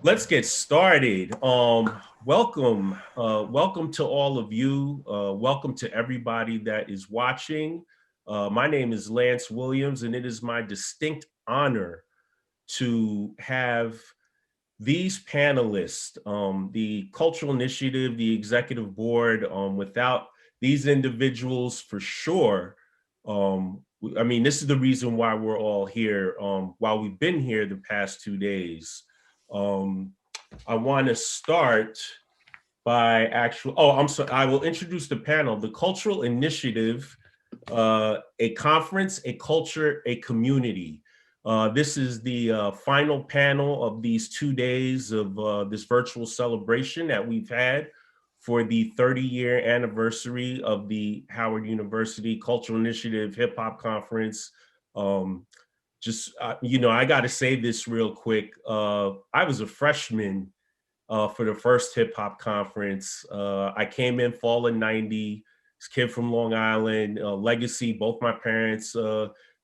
let's get started. Welcome to all of you. Welcome to everybody that is watching. My name is Lance Williams, and it is my distinct honor to have these panelists, the Cultural Initiative, the Executive Board. Without these individuals, for sure, I mean, this is the reason why we're all here, while we've been here the past 2 days. I want to start by I will introduce the panel. The Cultural Initiative, a conference, a culture, a community. This is the final panel of these 2 days of this virtual celebration that we've had for the 30-year anniversary of the Howard University Cultural Initiative Hip Hop Conference. I got to say this real quick. I was a freshman for the first hip hop conference. I came in fall of '90. This kid from Long Island, legacy. Both my parents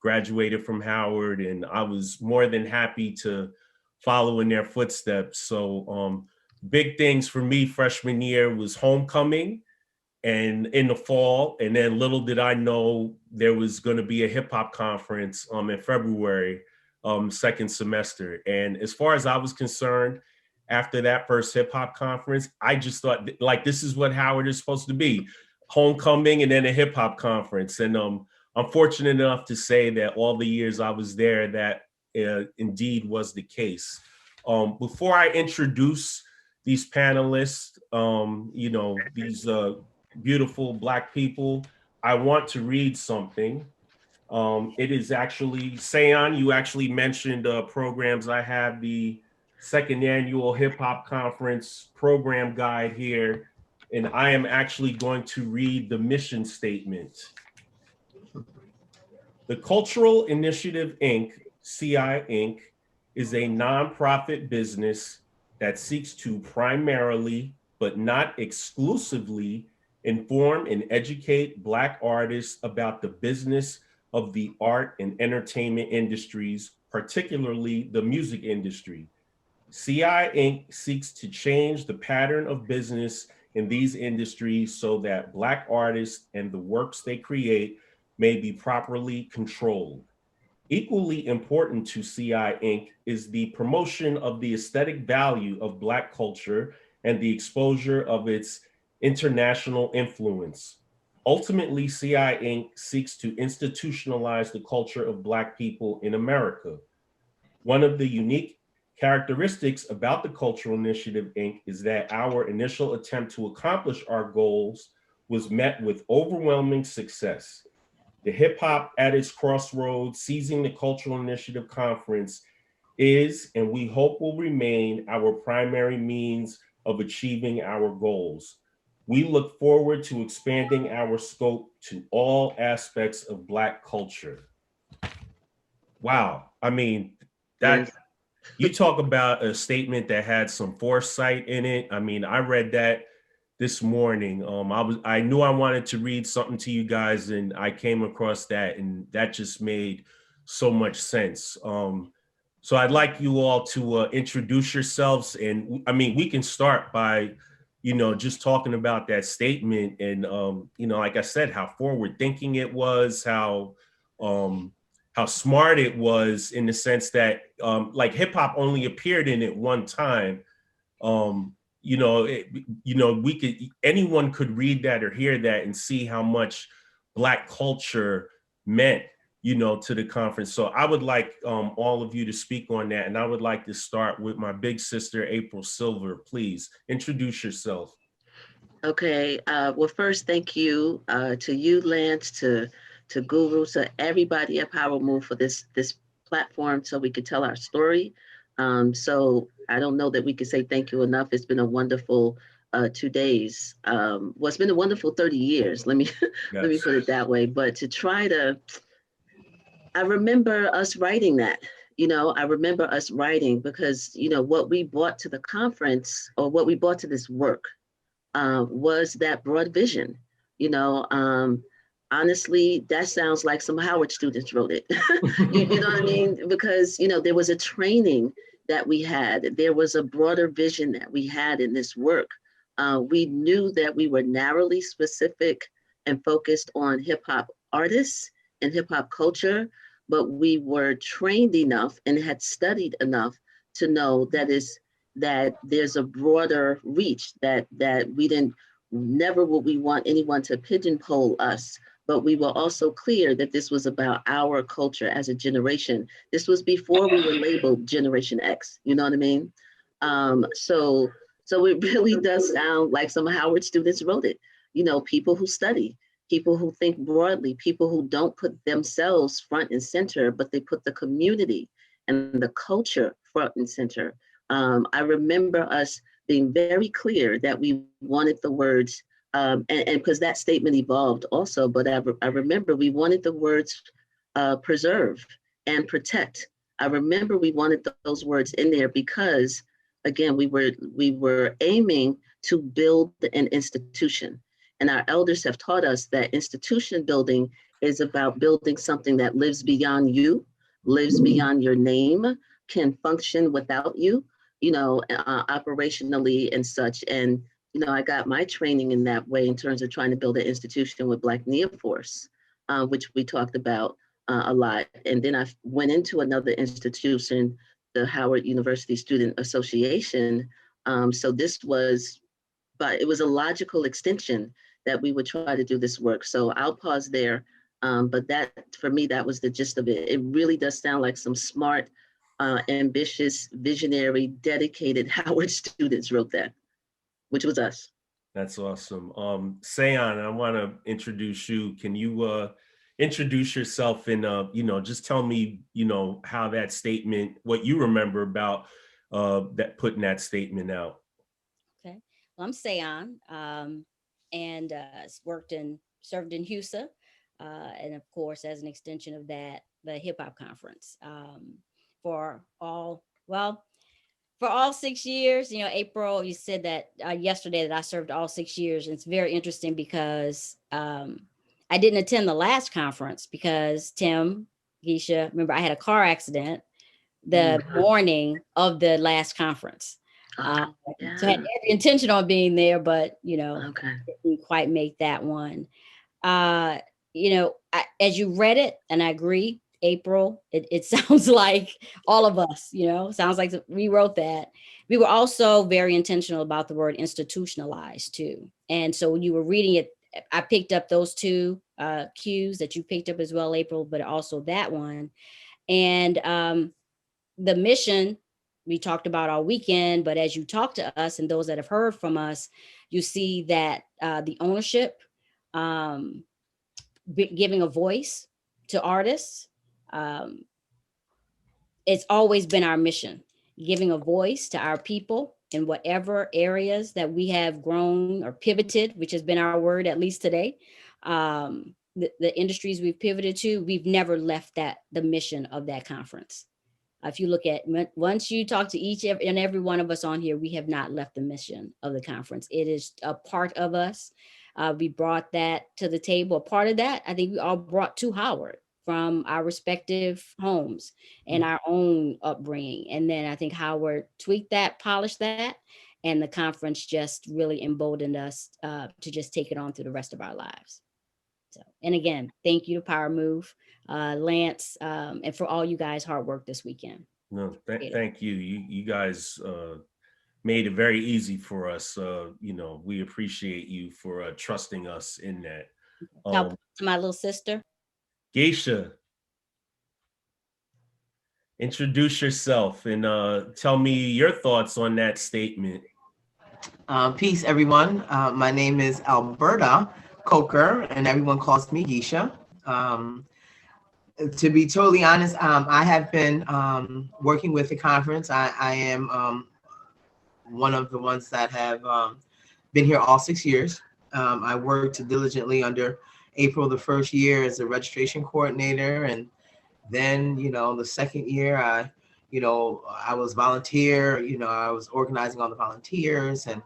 graduated from Howard, and I was more than happy to follow in their footsteps. So big things for me freshman year was homecoming, and in the fall, and then little did I know there was going to be a hip hop conference in February, second semester. And as far as I was concerned, after that first hip hop conference, I just thought, like, this is what Howard is supposed to be: homecoming and then a hip hop conference. And I'm fortunate enough to say that all the years I was there, that indeed was the case. Before I introduce these panelists, these beautiful Black people, I want to read something. It is actually, Ceeon, you actually mentioned programs. I have the second annual hip hop conference program guide here, and I am actually going to read the mission statement. The Cultural Initiative, Inc., CI Inc., is a nonprofit business that seeks to primarily, but not exclusively, inform and educate Black artists about the business of the art and entertainment industries, particularly the music industry. CI Inc. seeks to change the pattern of business in these industries so that Black artists and the works they create may be properly controlled. Equally important to CI Inc. is the promotion of the aesthetic value of Black culture and the exposure of its international influence. Ultimately, CI Inc. seeks to institutionalize the culture of Black people in America. One of the unique characteristics about the Cultural Initiative, Inc. is that our initial attempt to accomplish our goals was met with overwhelming success. The Hip Hop at its Crossroads, Seizing the Cultural Initiative Conference is, and we hope will remain, our primary means of achieving our goals. We look forward to expanding our scope to all aspects of Black culture. Wow, I mean, that, you talk about a statement that had some foresight in it. I mean, I read that this morning. I knew I wanted to read something to you guys, and I came across that, and that just made so much sense. So I'd like you all to introduce yourselves, and I mean, we can start by, just talking about that statement, and like I said, how forward-thinking it was, how smart it was, in the sense that like hip hop only appeared in it one time. Anyone could read that or hear that and see how much Black culture meant, to the conference. So I would like all of you to speak on that. And I would like to start with my big sister, April Silver. Please introduce yourself. Okay. Well, first, thank you to you, Lance, to Guru, to everybody at PowerMove for this platform so we could tell our story. So I don't know that we could say thank you enough. It's been a wonderful 2 days. Well, it's been a wonderful 30 years. Let me put it that way. But to try to, I remember us writing that. I remember us writing because what we brought to the conference, or what we brought to this work, was that broad vision. Honestly, that sounds like some Howard students wrote it. You know what I mean? Because, there was a training that we had. There was a broader vision that we had in this work. We knew that we were narrowly specific and focused on hip hop artists and hip hop culture, but we were trained enough and had studied enough to know that there's a broader reach, that we didn't, never would we want anyone to pigeonhole us, but we were also clear that this was about our culture as a generation. This was before we were labeled Generation X, you know what I mean? So it really does sound like some Howard students wrote it. You know, people who study, people who think broadly, people who don't put themselves front and center, but they put the community and the culture front and center. I remember us being very clear that we wanted the words, and because that statement evolved also, but I remember we wanted the words preserve and protect. I remember we wanted those words in there because, again, we were aiming to build an institution. And our elders have taught us that institution building is about building something that lives beyond you, lives beyond your name, can function without you, you know, operationally and such. And, you know, I got my training in that way in terms of trying to build an institution with Black Neoforce, which we talked about a lot. And then I went into another institution, the Howard University Student Association. So this was, but it was a logical extension that we would try to do this work. So I'll pause there. But that, for me, that was the gist of it. It really does sound like some smart, ambitious, visionary, dedicated Howard students wrote that, which was us. That's awesome. Ceeon, I want to introduce you. Can you introduce yourself and, you know, just tell me, you know, how that statement, what you remember about that putting that statement out. Okay. Well, I'm Ceeon, and served in HUSA, and of course, as an extension of that, the Hip Hop Conference, for all 6 years. You know, April, you said that yesterday that I served all 6 years. And it's very interesting because I didn't attend the last conference because Tim, Geisha, remember I had a car accident the morning of the last conference. So I had every intention on being there, but, you know, didn't quite make that one. You know, as you read it, and I agree, April, it sounds like all of us, you know, sounds like we wrote that. We were also very intentional about the word institutionalized too. And so when you were reading it, I picked up those two cues that you picked up as well, April, but also that one. And the mission we talked about all weekend, but as you talk to us and those that have heard from us, you see that the ownership, giving a voice to artists, it's always been our mission, giving a voice to our people in whatever areas that we have grown or pivoted, which has been our word, at least today. The industries we've pivoted to, we've never left the mission of that conference. If you look at, once you talk to each and every one of us on here, we have not left the mission of the conference. It is a part of us. We brought that to the table. A part of that, I think we all brought to Howard from our respective homes and our own upbringing. And then I think Howard tweaked that, polished that, and the conference just really emboldened us to just take it on through the rest of our lives. So, and again, thank you to PowerMove, Lance, and for all you guys' hard work this weekend. No, thank you. You guys made it very easy for us. You know, we appreciate you for trusting us in that. To my little sister. Geisha, introduce yourself and tell me your thoughts on that statement. Peace, everyone. My name is Alberta Coker, and everyone calls me Geisha. To be totally honest, I have been working with the conference. I am one of the ones that have been here all 6 years. I worked diligently under April the first year as a registration coordinator, and then, you know, the second year, I was volunteer. You know, I was organizing all the volunteers and,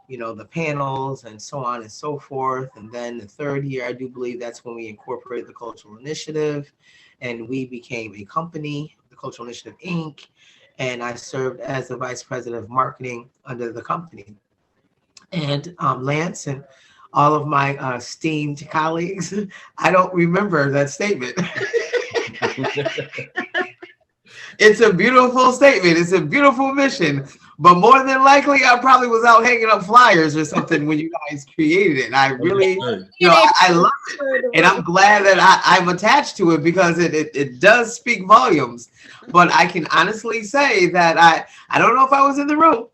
you know, the panels and so on and so forth. And then the third year, I do believe that's when we incorporated the Cultural Initiative, and we became a company, the Cultural Initiative, Inc. and I served as the vice president of marketing under the company. And Lance and all of my esteemed colleagues, I don't remember that statement. It's a beautiful statement. It's a beautiful mission. But more than likely, I probably was out hanging up flyers or something when you guys created it. I really, I love it. And I'm glad that I'm attached to it because it does speak volumes. But I can honestly say that I don't know if I was in the room.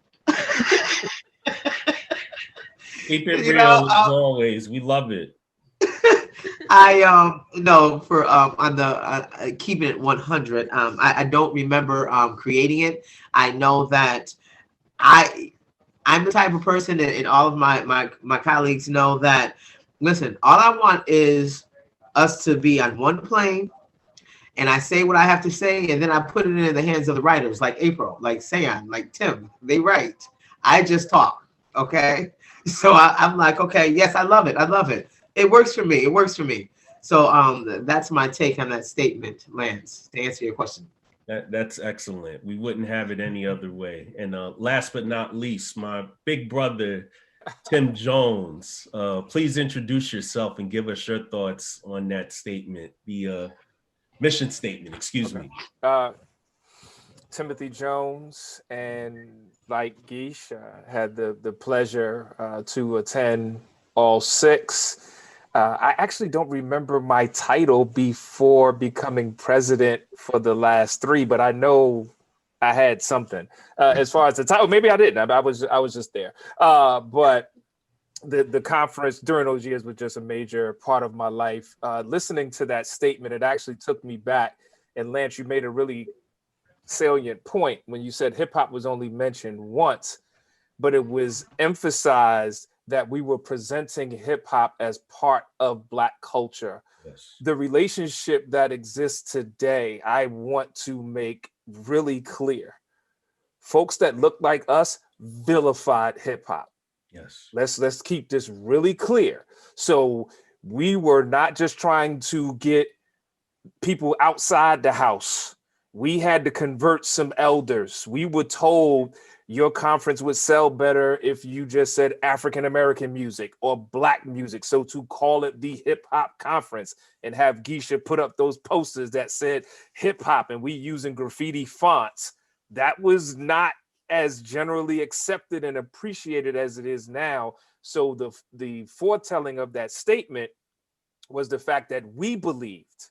Keep it real as always. We love it. I no, for on the keeping it 100. I don't remember creating it. I know that I'm the type of person, and all of my colleagues know that. Listen, all I want is us to be on one plane, and I say what I have to say, and then I put it in the hands of the writers, like April, like Ceeon, like Tim. They write. I just talk. Okay, so I'm like, okay, yes, I love it. I love it. It works for me. It works for me. So that's my take on that statement, Lance, to answer your question. That's excellent. We wouldn't have it any other way. And last but not least, my big brother, Tim Jones. Please introduce yourself and give us your thoughts on that statement, the mission statement, excuse me. Timothy Jones, and like Geisha, had the pleasure to attend all 6. I actually don't remember my title before becoming president for the last 3, but I know I had something. As far as the title, maybe I didn't. I was just there. But the conference during those years was just a major part of my life. Listening to that statement, it actually took me back. And Lance, you made a really salient point when you said hip hop was only mentioned once, but it was emphasized that we were presenting hip hop as part of Black culture. Yes. The relationship that exists today, I want to make really clear. Folks that look like us vilified hip hop. Yes. Let's keep this really clear. So we were not just trying to get people outside the house. We had to convert some elders. We were told your conference would sell better if you just said African-American music or Black music. So to call it the hip hop conference and have Geisha put up those posters that said hip hop and we using graffiti fonts, that was not as generally accepted and appreciated as it is now. So the foretelling of that statement was the fact that we believed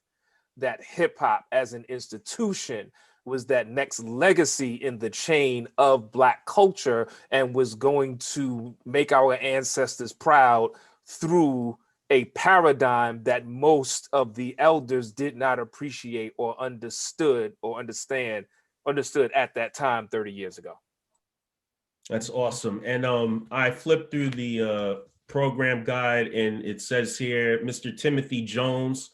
that hip hop as an institution was that next legacy in the chain of Black culture and was going to make our ancestors proud through a paradigm that most of the elders did not appreciate or understood at that time 30 years ago. That's awesome. And I flipped through the program guide, and it says here, Mr. Timothy Jones,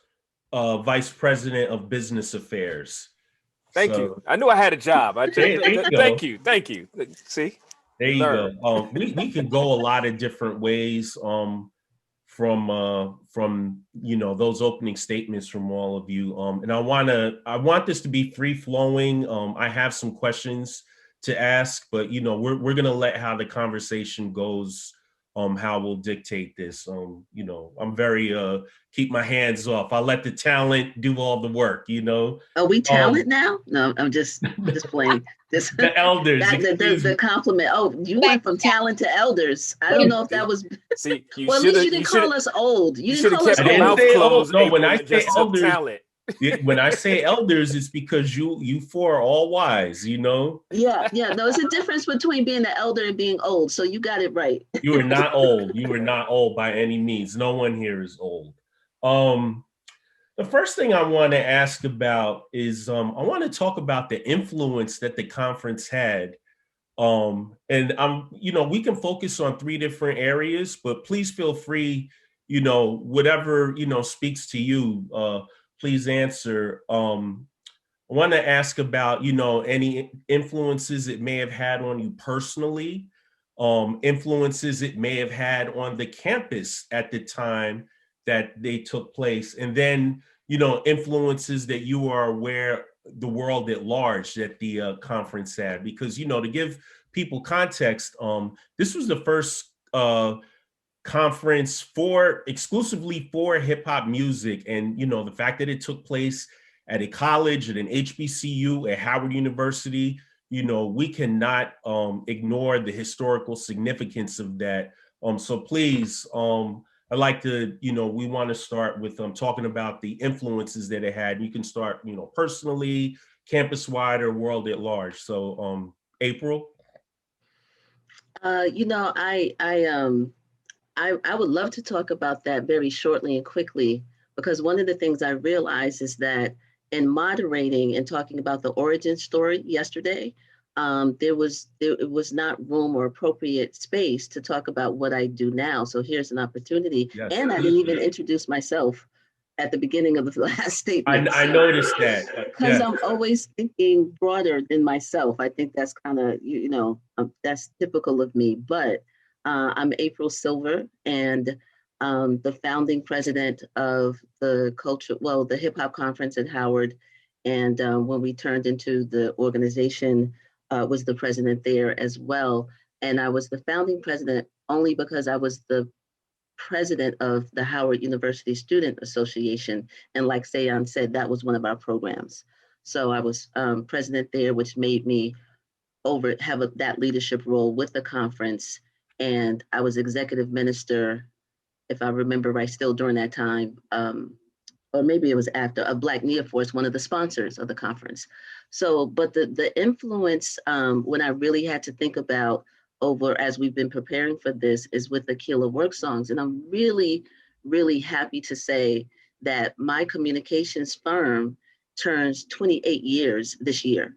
Vice President of Business Affairs. Thank you. I knew I had a job. Thank you. See? There you go. We can go a lot of different ways from those opening statements from all of you. And I want this to be free flowing. I have some questions to ask, but we're gonna let how the conversation goes. How we'll dictate this. I'm very keep my hands off. I let the talent do all the work. Are we talent now? No, I'm just playing. The elders. The compliment. Oh, you went from talent to elders. I don't know if that was. See, well, at least you didn't call us old. You didn't call us old. No, when I say elders, talent. When I say elders, it's because you four are all wise, Yeah. No, it's a difference between being an elder and being old. So you got it right. You are not old. You are not old by any means. No one here is old. The first thing I want to ask about is I want to talk about the influence that the conference had. And we can focus on 3 different areas, but please feel free, whatever speaks to you. Please answer. I want to ask about, any influences it may have had on you personally, influences it may have had on the campus at the time that they took place, and then, influences that you are aware, the world at large that the conference had, because, you know, to give people context, this was the first conference exclusively for hip hop music. And, you know, the fact that it took place at a college, at an HBCU, at Howard University, you know, we cannot ignore the historical significance of that. So please, I'd like to, you know, we want to start with talking about the influences that it had. You can start, you know, personally, campus-wide, or world at large. So April? You know, I would love to talk about that very shortly and quickly, because one of the things I realized is that in moderating and talking about the origin story yesterday, it was not room or appropriate space to talk about what I do now. So here's an opportunity. Yes. And I didn't even introduce myself at the beginning of the last statement. I noticed that. Because I'm always thinking broader than myself. I think that's kind of, you know, that's typical of me. But I'm April Silver, and the founding president of the Hip Hop Conference at Howard. And when we turned into the organization, was the president there as well. And I was the founding president only because I was the president of the Howard University Student Association. And like Ceeon said, that was one of our programs. So I was president there, which made me have that leadership role with the conference. And I was executive minister, if I remember right, still during that time, or maybe it was after, of Black Neoforce, one of the sponsors of the conference. So, but the influence, when I really had to think about over, as we've been preparing for this, is with the Killer Work Songs. And I'm really, really happy to say that my communications firm turns 28 years this year.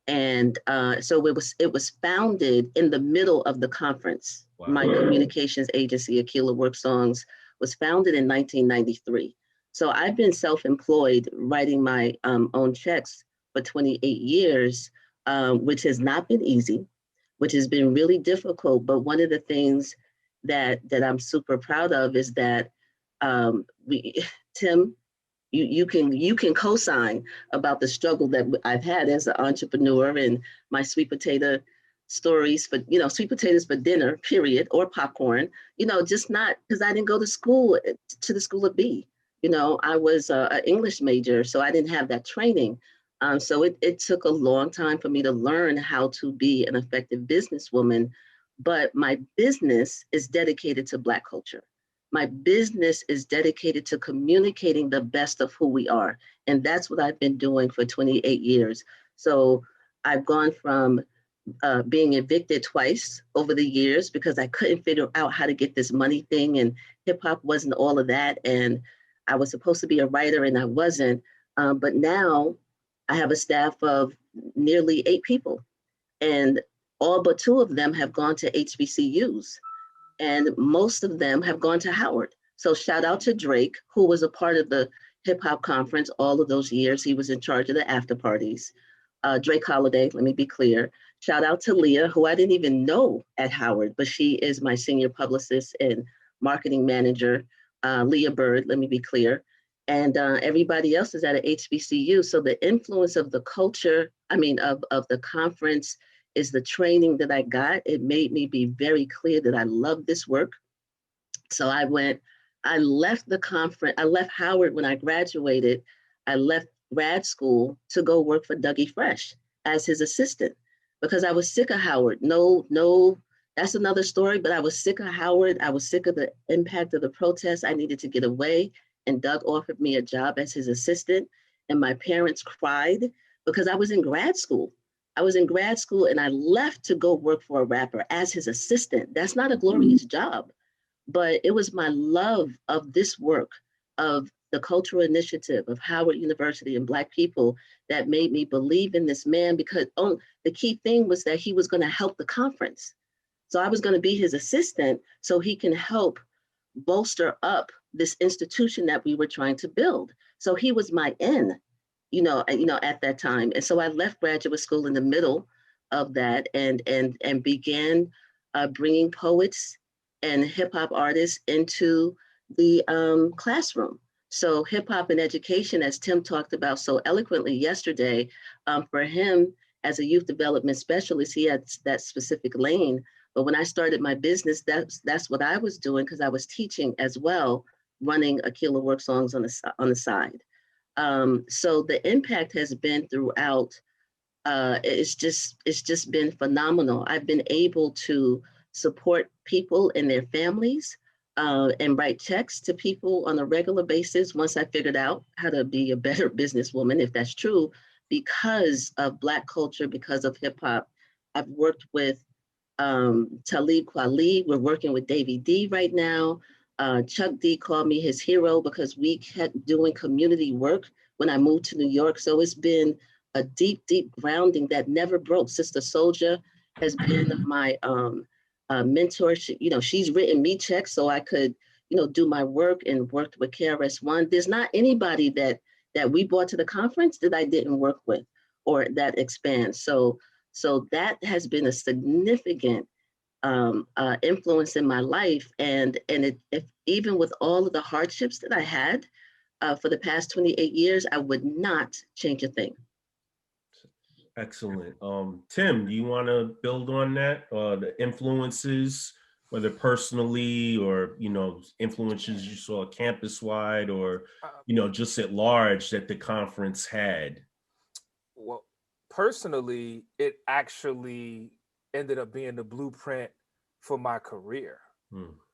And so it was founded in the middle of the conference. Wow. My communications agency, Killer Work Songs, was founded in 1993. So I've been self-employed, writing my own checks for 28 years, which has not been easy, which has been really difficult. But one of the things that I'm super proud of is that Tim, you can co-sign about the struggle that I've had as an entrepreneur, and my sweet potato stories for, you know, sweet potatoes for dinner, period, or popcorn, you know, just not because I didn't go to school, to the School of B. You know, I was an English major, so I didn't have that training. So it took a long time for me to learn how to be an effective businesswoman. But my business is dedicated to Black culture. My business is dedicated to communicating the best of who we are. And that's what I've been doing for 28 years. So I've gone from being evicted twice over the years because I couldn't figure out how to get this money thing, and hip hop wasn't all of that. And I was supposed to be a writer and I wasn't. But now I have a staff of nearly 8 people, and all but 2 of them have gone to HBCUs. And most of them have gone to Howard. So shout out to Drake, who was a part of the hip hop conference all of those years. He was in charge of the after parties. Drake Holiday, let me be clear. Shout out to Leah, who I didn't even know at Howard, but she is my senior publicist and marketing manager. Leah Bird, let me be clear. And everybody else is at an HBCU. So the influence of the culture, of the conference, is the training that I got. It made me be very clear that I love this work. So I left the conference, I left Howard when I graduated. I left grad school to go work for Dougie Fresh as his assistant because I was sick of Howard. No, that's another story, but I was sick of Howard. I was sick of the impact of the protests. I needed to get away, and Doug offered me a job as his assistant, and my parents cried because I was in grad school. And I left to go work for a rapper as his assistant. That's not a glorious job, but it was my love of this work, of the cultural initiative of Howard University and Black people, that made me believe in this man, because the key thing was that he was going to help the conference. So I was going to be his assistant so he can help bolster up this institution that we were trying to build. So he was my in. At that time. And so I left graduate school in the middle of that and began bringing poets and hip hop artists into the classroom. So hip hop and education, as Tim talked about so eloquently yesterday, for him as a youth development specialist, he had that specific lane. But when I started my business, that's what I was doing, because I was teaching as well, running Aquila Work Songs on the side. So the impact has been throughout. It's just been phenomenal. I've been able to support people and their families, and write checks to people on a regular basis once I figured out how to be a better businesswoman, if that's true, because of Black culture, because of hip hop. I've worked with Talib Kweli. We're working with Davy D right now. Chuck D called me his hero because we kept doing community work when I moved to New York. So it's been a deep, deep grounding that never broke. Sister Soldier has been my mentor. She's written me checks so I could, do my work, and worked with KRS-One. There's not anybody that we brought to the conference that I didn't work with or that expands. So that has been a significant influence in my life. And if even with all of the hardships that I had for the past 28 years, I would not change a thing. Excellent. Tim, do you want to build on that? The influences, whether personally or, influences you saw campus-wide or, just at large that the conference had? Well, personally, it actually ended up being the blueprint for my career.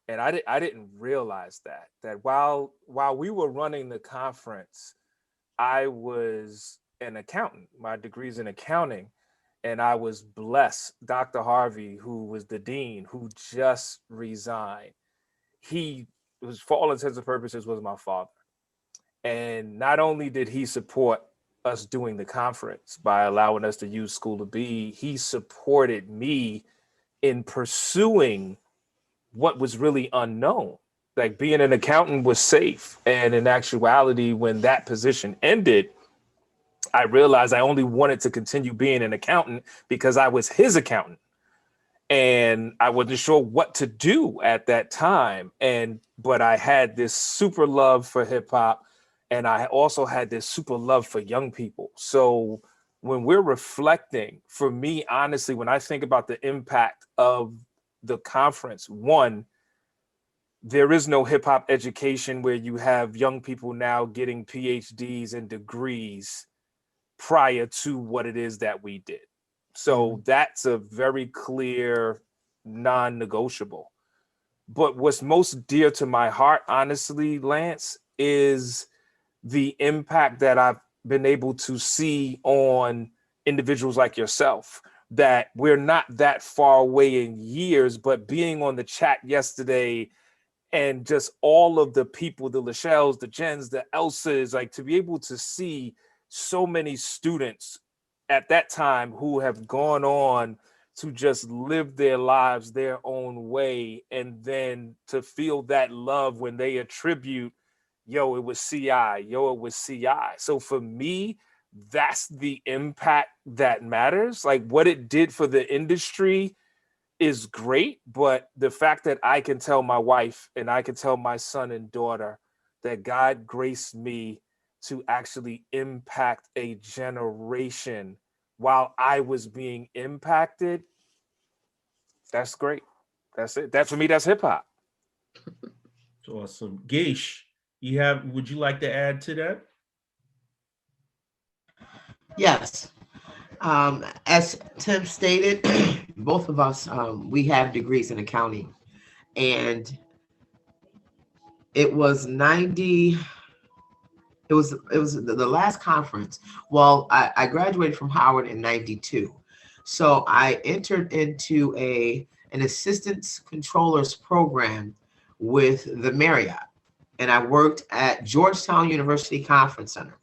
And I didn't realize that while we were running the conference, I was an accountant. My degree's in accounting, and I was blessed. Dr. Harvey, who was the dean, who just resigned, he was, for all intents and purposes, was my father. And not only did he support us doing the conference by allowing us to use School of B, he supported me in pursuing what was really unknown. Like, being an accountant was safe. And in actuality, when that position ended, I realized I only wanted to continue being an accountant because I was his accountant. And I wasn't sure what to do at that time. But I had this super love for hip hop. And I also had this super love for young people. So when we're reflecting, for me, honestly, when I think about the impact of the conference, one, there is no hip hop education where you have young people now getting PhDs and degrees prior to what it is that we did. So that's a very clear non-negotiable. But what's most dear to my heart, honestly, Lance, is the impact that I've been able to see on individuals like yourself, that we're not that far away in years, but being on the chat yesterday and just all of the people, the Lachelles, the Jens, the Elsas, like, to be able to see so many students at that time who have gone on to just live their lives their own way, and then to feel that love when they attribute, yo, it was CI, yo, it was CI. So for me, that's the impact that matters. Like, what it did for the industry is great, but the fact that I can tell my wife and I can tell my son and daughter that God graced me to actually impact a generation while I was being impacted, that's great. That's it. That, for me, that's hip hop. It's awesome. Geisha, would you like to add to that? Yes. As Tim stated, both of us, we have degrees in accounting, and it was the last conference. Well, I graduated from Howard in 92. So I entered into an assistant controller's program with the Marriott, and I worked at Georgetown University Conference Center.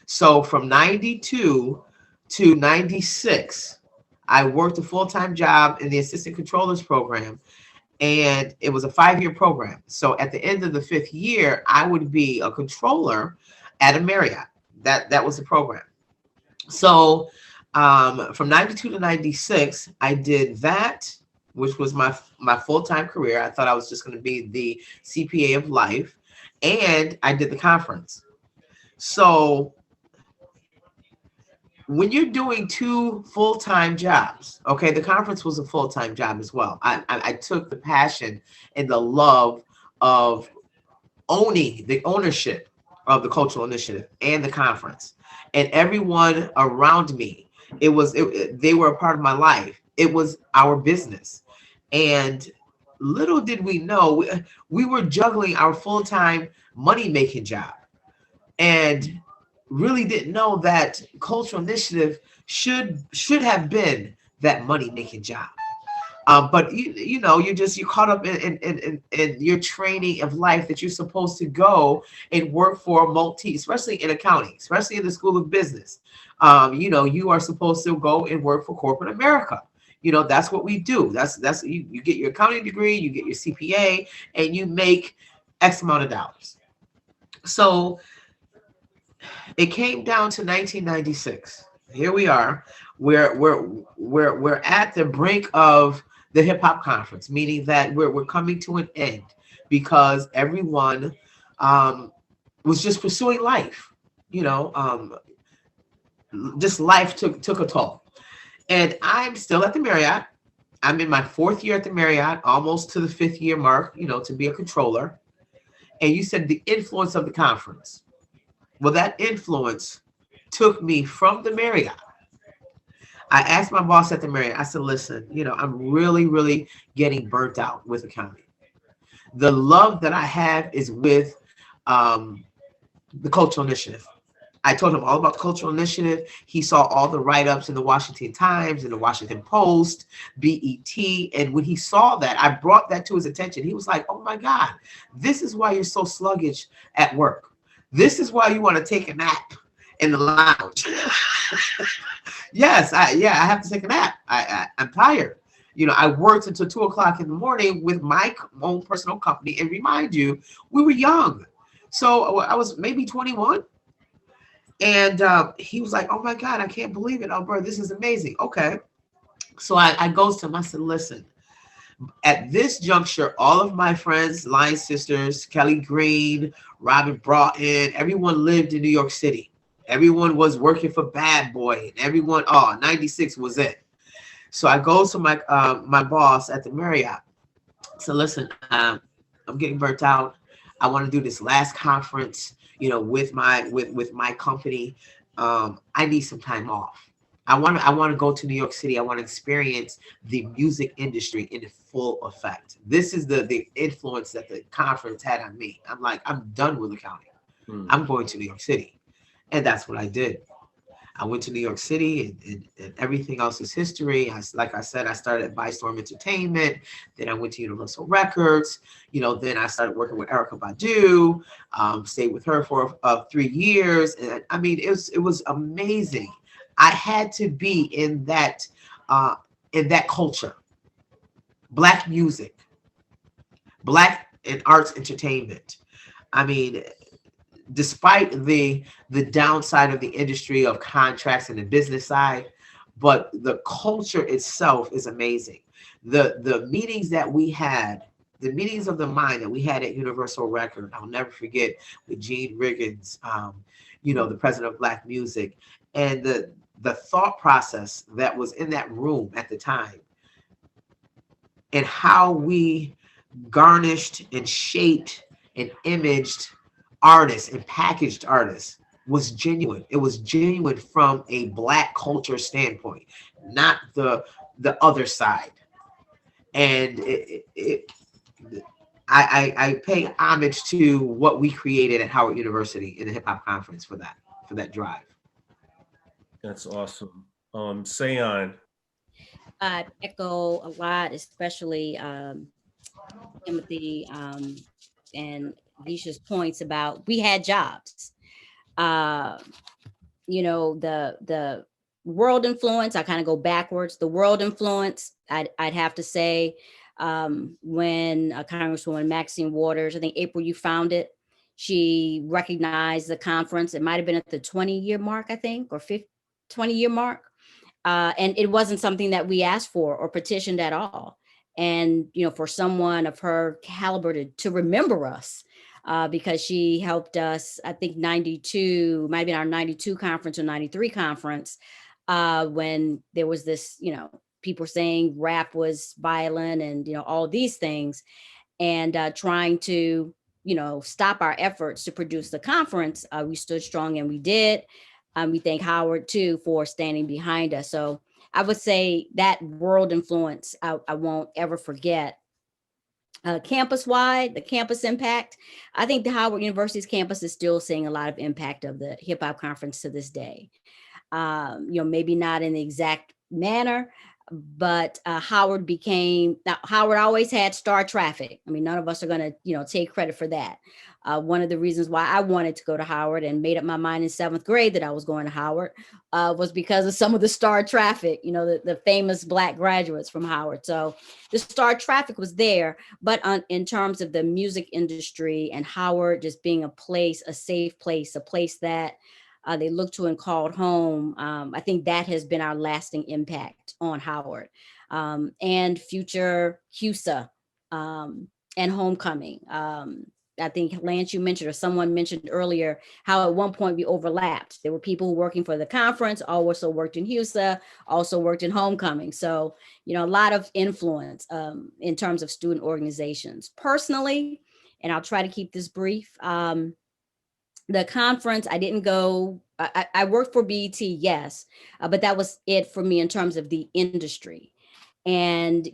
So from 92 to 96, I worked a full-time job in the assistant controllers program, and it was a 5-year program. So at the end of the 5th year, I would be a controller at a Marriott. That was the program. So from 92 to 96, I did that, which was my full-time career. I thought I was just going to be the CPA of life. and I did the conference. So when you're doing 2 full-time jobs, okay, the conference was a full-time job as well. I took the passion and the love of owning the ownership of the cultural initiative and the conference, and everyone around me. They were a part of my life. It was our business, and little did we know, we were juggling our full-time money-making job, and really didn't know that cultural initiative should have been that money-making job. But you know, you're caught up in your training of life, that you're supposed to go and work for especially in accounting, especially in the School of Business. You know, you are supposed to go and work for corporate America. You know, that's what we do. That's you get your accounting degree, you get your CPA, and you make X amount of dollars. So it came down to 1996. Here we are. We're at the brink of the hip hop conference, meaning that we're coming to an end, because everyone was just pursuing life. You know, just life took a toll. And I'm still at the Marriott. I'm in my 4th year at the Marriott, almost to the 5th year mark, you know, to be a controller. And you said the influence of the conference. Well, that influence took me from the Marriott. I asked my boss at the Marriott, I said, listen, you know, I'm really, really getting burnt out with accounting. The love that I have is with the cultural initiative. I told him all about the cultural initiative. He saw all the write-ups in the Washington Times and the Washington Post, BET. And when he saw that, I brought that to his attention. He was like, oh my God, this is why you're so sluggish at work. This is why you want to take a nap in the lounge. Yes, I have to take a nap. I'm tired. You know, I worked until 2 o'clock in the morning with my own personal company. And remind you, we were young. So I was maybe 21. And he was like, oh my God, I can't believe it, Alberta, this is amazing. Okay. So I goes to him, I said, listen, at this juncture, all of my friends, Lion Sisters, Kelly Green, Robin Broughton, everyone lived in New York City. Everyone was working for Bad Boy. And everyone, 96 was it. So I go to my my boss at the Marriott. So listen, I'm getting burnt out. I want to do this last conference, you know, with my company. I need some time off. I want to go to New York City. I want to experience the music industry in full effect. This is the influence that the conference had on me. I'm like, I'm done with accounting. I'm going to New York City. And that's what I did. I went to New York City, and everything else is history. Like I said, I started at Bystorm Entertainment. Then I went to Universal Records. You know, then I started working with Erykah Badu. Stayed with her for 3 years. And I mean, it was amazing. I had to be in that culture. Black music, Black and arts entertainment. I mean, despite the downside of the industry of contracts and the business side, but the culture itself is amazing. The meetings that we had, the meetings of the mind that we had at Universal Record, I'll never forget, with Gene Riggins, you know, the president of Black Music, and the thought process that was in that room at the time, and how we garnished and shaped and imaged artists and packaged artists was genuine. It was genuine from a Black culture standpoint, not the other side. And I pay homage to what we created at Howard University in the hip hop conference for that drive. That's awesome. Ceeon. I echo a lot, especially Timothy and Geisha's points about we had jobs. You know, the world influence, I kind of go backwards. The world influence, I'd have to say, when Congresswoman Maxine Waters, I think April, you found it. She recognized the conference. It might have been at the 20-year mark, I think, or 20-year mark. And it wasn't something that we asked for or petitioned at all. And, you know, for someone of her caliber to remember us because she helped us, I think 92, might have been our 92 conference or 93 conference, when there was this, people saying rap was violent and, all these things, and trying to, stop our efforts to produce the conference. We stood strong and we did. We thank Howard too for standing behind us. So I would say that world influence, I won't ever forget. Campus-wide, the campus impact, I think the Howard University's campus is still seeing a lot of impact of the hip hop conference to this day. Maybe not in the exact manner, but Howard always had star traffic. I mean, none of us are going to, take credit for that. One of the reasons why I wanted to go to Howard and made up my mind in 7th grade that I was going to Howard was because of some of the star traffic, the famous Black graduates from Howard. So the star traffic was there, but in terms of the music industry and Howard just being a safe place, a place that they looked to and called home, I think that has been our lasting impact on Howard, and future HUSA and homecoming. I think Lance, you mentioned, or someone mentioned earlier, how at one point we overlapped. There were people who were working for the conference, also worked in HUSA, also worked in homecoming. So, a lot of influence in terms of student organizations. Personally, and I'll try to keep this brief, the conference, I didn't go, I worked for BET, yes, but that was it for me in terms of the industry. And,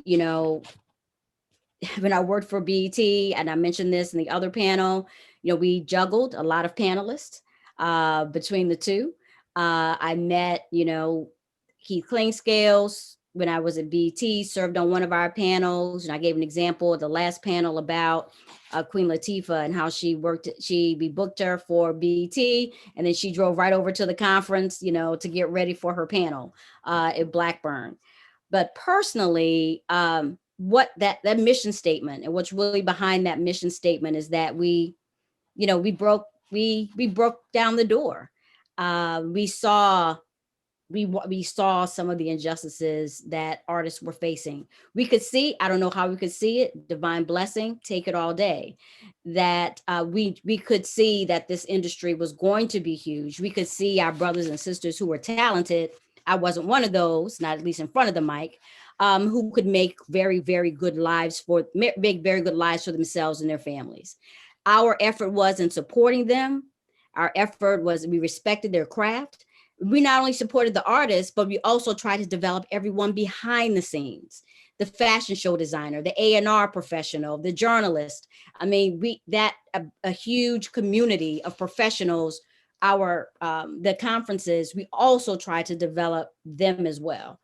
when I worked for BET, and I mentioned this in the other panel, we juggled a lot of panelists between the two. I met, Keith Klingscales when I was at BET, served on one of our panels. And I gave an example of the last panel about Queen Latifah and how we booked her for BET, and then she drove right over to the conference, to get ready for her panel at Blackburn. But personally, what that mission statement and what's really behind that mission statement is that we broke down the door. We saw some of the injustices that artists were facing. We could see, I don't know how we could see it, divine blessing, take it all day, that we could see that this industry was going to be huge. We could see our brothers and sisters who were talented. I wasn't one of those, not at least in front of the mic, who could make very, very good lives for themselves and their families. Our effort was in supporting them. Our effort was, we respected their craft. We not only supported the artists, but we also tried to develop everyone behind the scenes, the fashion show designer, the A&R professional, the journalist. I mean, a huge community of professionals. The conferences, we also tried to develop them as well.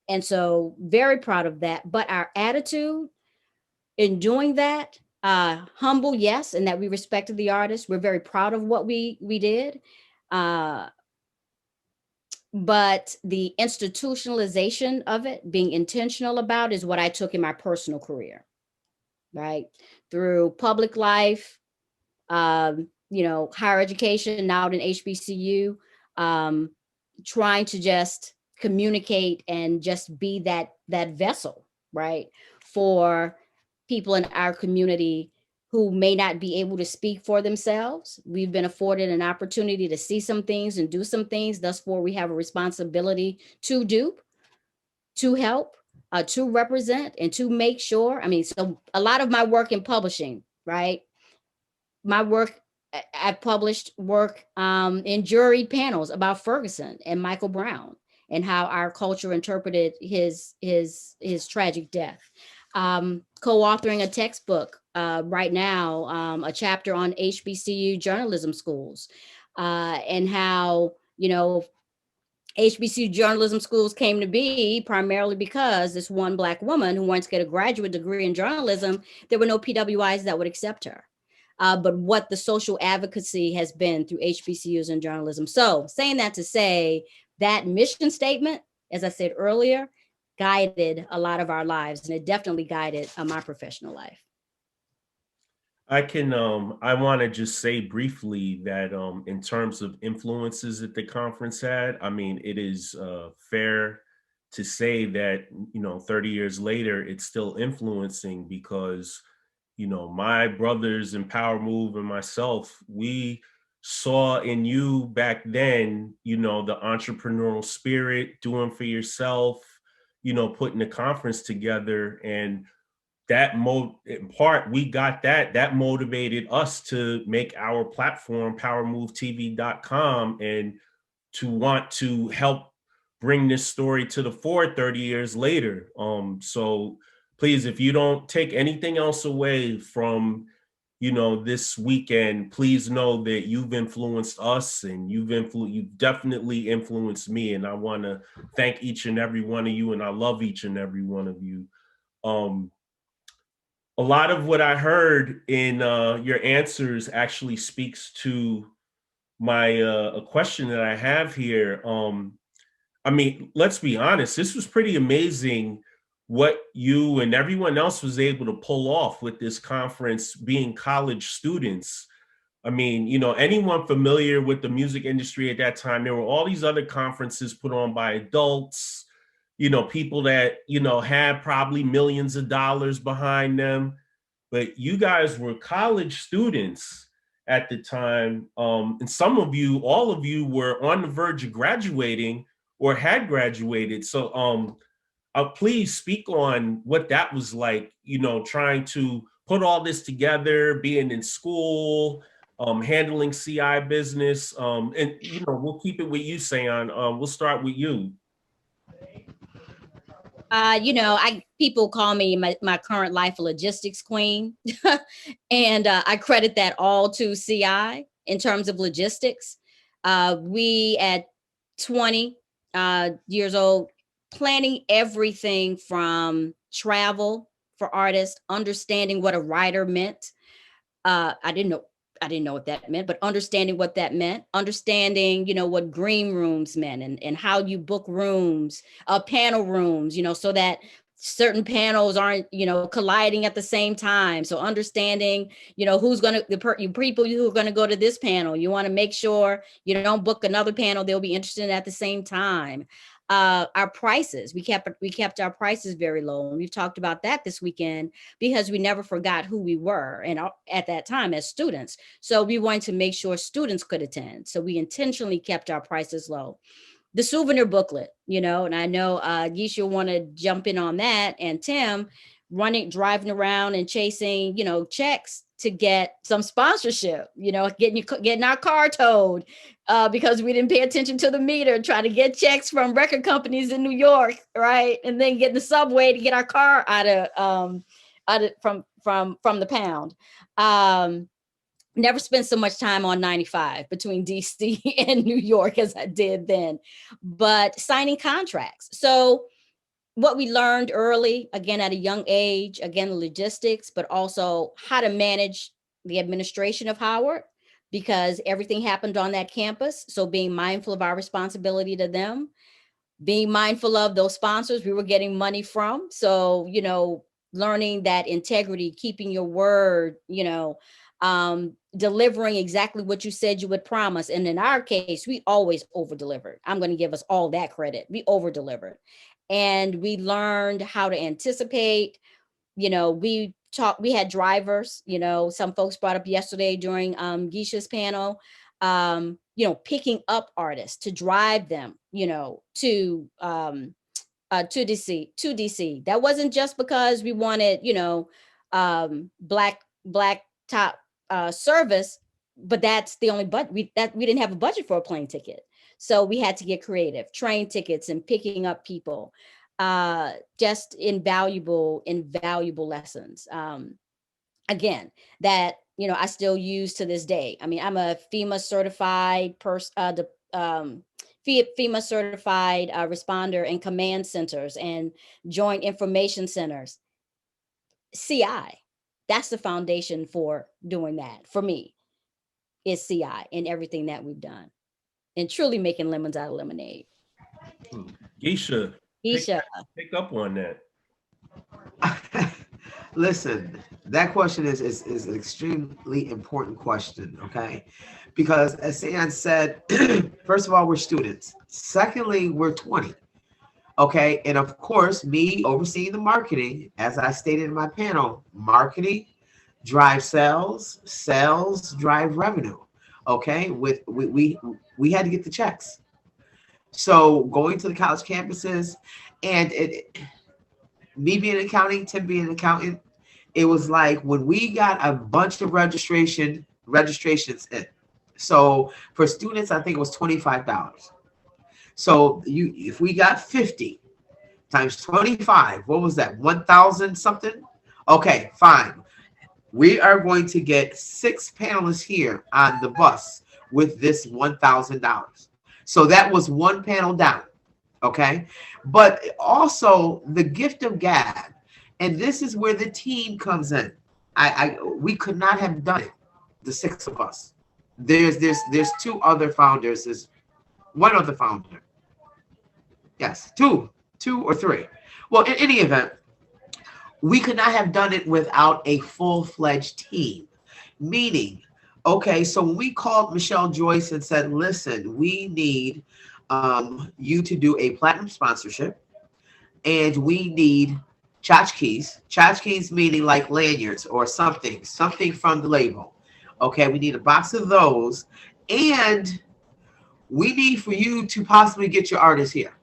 And so very proud of that. But our attitude in doing that, humble, yes, and that we respected the artists. We're very proud of what we did. But the institutionalization of it, being intentional about, is what I took in my personal career, right? Through public life, higher education, now in HBCU, trying to just communicate and just be that vessel, right? For people in our community who may not be able to speak for themselves. We've been afforded an opportunity to see some things and do some things. Thus far, we have a responsibility to do, to help, to represent, and to make sure. I mean, so a lot of my work in publishing, right? My work, I've published work in jury panels about Ferguson and Michael Brown and how our culture interpreted his tragic death. Co-authoring a textbook right now, a chapter on HBCU journalism schools, and how, HBCU journalism schools came to be primarily because this one Black woman who wanted to get a graduate degree in journalism, there were no PWIs that would accept her. But what the social advocacy has been through HBCUs and journalism. So saying that to say that mission statement, as I said earlier, guided a lot of our lives, and it definitely guided my professional life. I want to just say briefly that in terms of influences that the conference had, I mean, it is fair to say that, 30 years later, it's still influencing, because you know, my brothers in PowerMove and myself, we saw in you back then, you know, the entrepreneurial spirit, doing for yourself, you know, putting the conference together. And that in part, we got that motivated us to make our platform, PowerMoveTV.com, and to want to help bring this story to the fore 30 years later. So please, if you don't take anything else away from, you know, this weekend, please know that you've influenced us, and you've definitely influenced me. And I want to thank each and every one of you, and I love each and every one of you. A lot of what I heard in your answers actually speaks to my a question that I have here. I mean, let's be honest, this was pretty amazing what you and everyone else was able to pull off with this conference, being college students. I mean, you know, anyone familiar with the music industry at that time, there were all these other conferences put on by adults, you know, people that, you know, had probably millions of dollars behind them. But you guys were college students at the time. And some of you, all of you, were on the verge of graduating or had graduated. So please speak on what that was like, you know, trying to put all this together, being in school, handling CI business. And, you know, we'll keep it with you, Ceeon. We'll start with you. You know, people call me my current life a logistics queen. And I credit that all to CI in terms of logistics. We at 20 years old, planning everything from travel for artists, understanding what a writer meant. I didn't know what that meant, but understanding what that meant, understanding, you know, what green rooms meant, and how you book rooms, panel rooms, you know, so that certain panels aren't, you know, colliding at the same time. So understanding, you know, who's going to, people who are going to go to this panel, you want to make sure you don't book another panel they'll be interested in at the same time. Our prices, we kept our prices very low, and we've talked about that this weekend because we never forgot who we were and at that time as students. So we wanted to make sure students could attend, so we intentionally kept our prices low. The souvenir booklet, you know, and I know Geisha want to jump in on that, and Tim driving around and chasing, you know, checks to get some sponsorship, you know, getting our car towed because we didn't pay attention to the meter, trying to get checks from record companies in New York, right? And then getting the subway to get our car from the pound. Never spent so much time on 95 between DC and New York as I did then, but signing contracts. So what we learned early, again, at a young age, again, the logistics, but also how to manage the administration of Howard, because everything happened on that campus. So being mindful of our responsibility to them, being mindful of those sponsors we were getting money from. So, you know, learning that integrity, keeping your word, you know, delivering exactly what you said you would promise. And in our case, we always over-delivered. I'm going to give us all that credit. We over-delivered. And we learned how to anticipate, you know, we had drivers, you know, some folks brought up yesterday during Geisha's panel, you know, picking up artists to drive them, you know, to DC. That wasn't just because we wanted, you know, black top service, but that's the only we didn't have a budget for a plane ticket. So we had to get creative, train tickets and picking up people, just invaluable lessons. Again, that, you know, I still use to this day. I mean, I'm a FEMA certified FEMA certified responder in command centers and joint information centers. CI, that's the foundation for doing that for me, is CI and everything that we've done, and truly making lemons out of lemonade. Geisha, pick up on that. Listen, that question is an extremely important question, okay? Because as Ceeon said, first of all, we're students. Secondly, we're 20, okay? And of course, me overseeing the marketing, as I stated in my panel, marketing, drive sales, sales drive revenue. Okay, we had to get the checks. So going to the college campuses, and me being an accounting, Tim being an accountant, it was like when we got a bunch of registrations in. So for students, I think it was $25. So if we got 50 times 25, what was that? 1,000 something? Okay, fine. We are going to get 6 panelists here on the bus with this $1,000. So that was one panel down. Okay. But also the gift of gab. And this is where the team comes in. We could not have done it, the 6 of us. There's 2 other founders. There's one other founder. Yes, 2 or 3. Well, in any event, we could not have done it without a full-fledged team. Meaning, okay, so when we called Michelle Joyce and said, listen, we need you to do a platinum sponsorship, and we need tchotchkes meaning like lanyards or something from the label. Okay, we need a box of those, and we need for you to possibly get your artists here.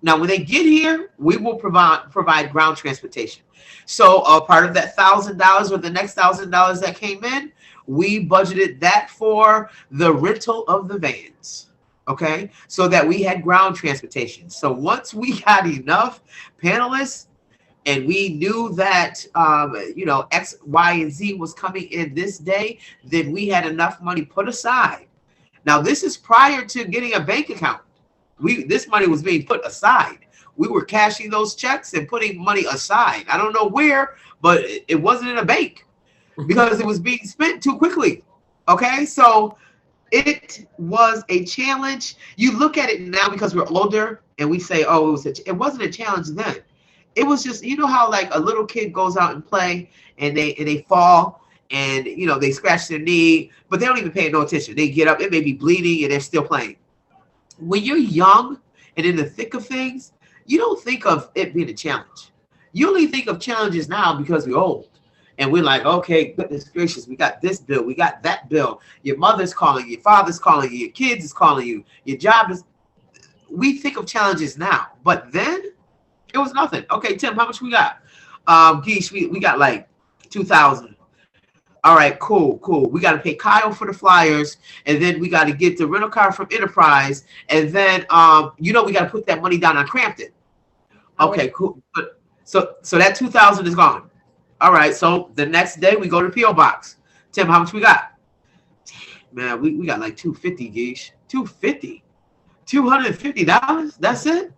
Now, when they get here, we will provide ground transportation. So part of that $1,000 or the next $1,000 that came in, we budgeted that for the rental of the vans. Okay, so that we had ground transportation. So once we got enough panelists, and we knew that, X, Y, and Z was coming in this day, then we had enough money put aside. Now, this is prior to getting a bank account. This money was being put aside. We were cashing those checks and putting money aside. I don't know where, but it wasn't in a bank because it was being spent too quickly. Okay, so it was a challenge. You look at it now because we're older and we say, oh, it wasn't a challenge then. It was just, you know how like a little kid goes out and play and they fall and, they scratch their knee, but they don't even pay no attention. They get up, it may be bleeding and they're still playing. When you're young and in the thick of things, you don't think of it being a challenge. You only think of challenges now because we're old. And we're like, okay, goodness gracious, we got this bill, we got that bill. Your mother's calling you, your father's calling you, your kids is calling you, your job is. We think of challenges now, but then it was nothing. Okay, Tim, how much we got? Geesh, we got like 2,000. All right, cool. We got to pay Kyle for the flyers, and then we got to get the rental car from Enterprise, and then we got to put that money down on Crampton. Okay, cool. So that 2,000 is gone. All right, so the next day we go to the PO box. Tim, how much we got? Man, we got like 250, Geesh. 250. $250. That's it.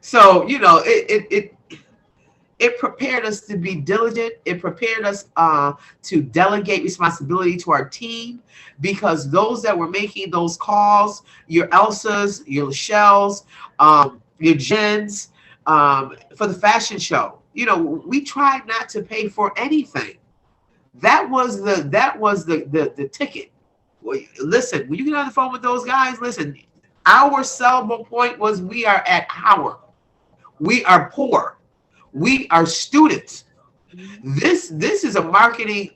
So it prepared us to be diligent. It prepared us to delegate responsibility to our team, because those that were making those calls, your Elsas, your Lachelles, your Jens, for the fashion show, we tried not to pay for anything. That was the ticket. Listen, when you get on the phone with those guys, listen, our sellable point was we are poor. We are students. This is a marketing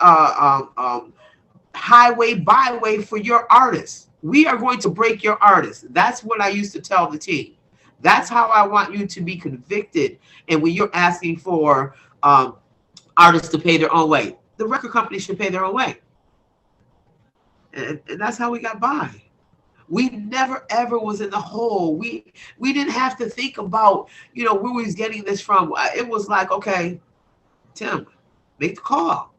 highway, byway for your artists. We are going to break your artists. That's what I used to tell the team. That's how I want you to be convicted. And when you're asking for artists to pay their own way, the record company should pay their own way. And that's how we got by. We never ever was in the hole. We didn't have to think about, where we was getting this from. It was like, okay, Tim, make the call,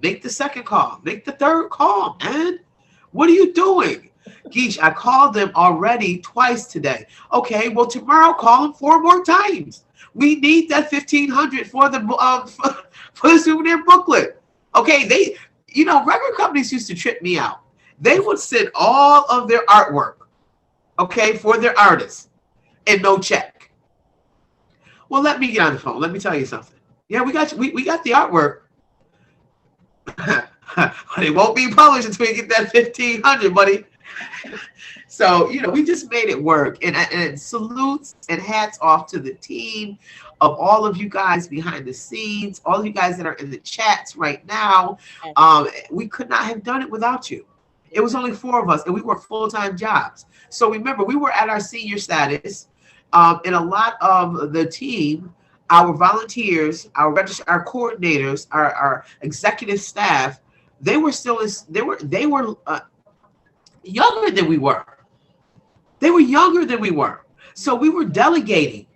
make the second call, make the third call, man. What are you doing? Geesh, I called them already twice today. Okay, well, tomorrow call them 4 more times. We need that 1,500 for the souvenir booklet. Okay, record companies used to trip me out. They would send all of their artwork, okay, for their artists and no check. Well, let me get on the phone. Let me tell you something. Yeah, we got the artwork. But it won't be published until you get that 1,500, buddy. So, you know, we just made it work. And salutes and hats off to the team of all of you guys behind the scenes, all of you guys that are in the chats right now. We could not have done it without you. It was only 4 of us, and we worked full-time jobs. So remember, we were at our senior status, and a lot of the team, our volunteers, our coordinators, our executive staff, they were still younger than we were. They were younger than we were. So we were delegating,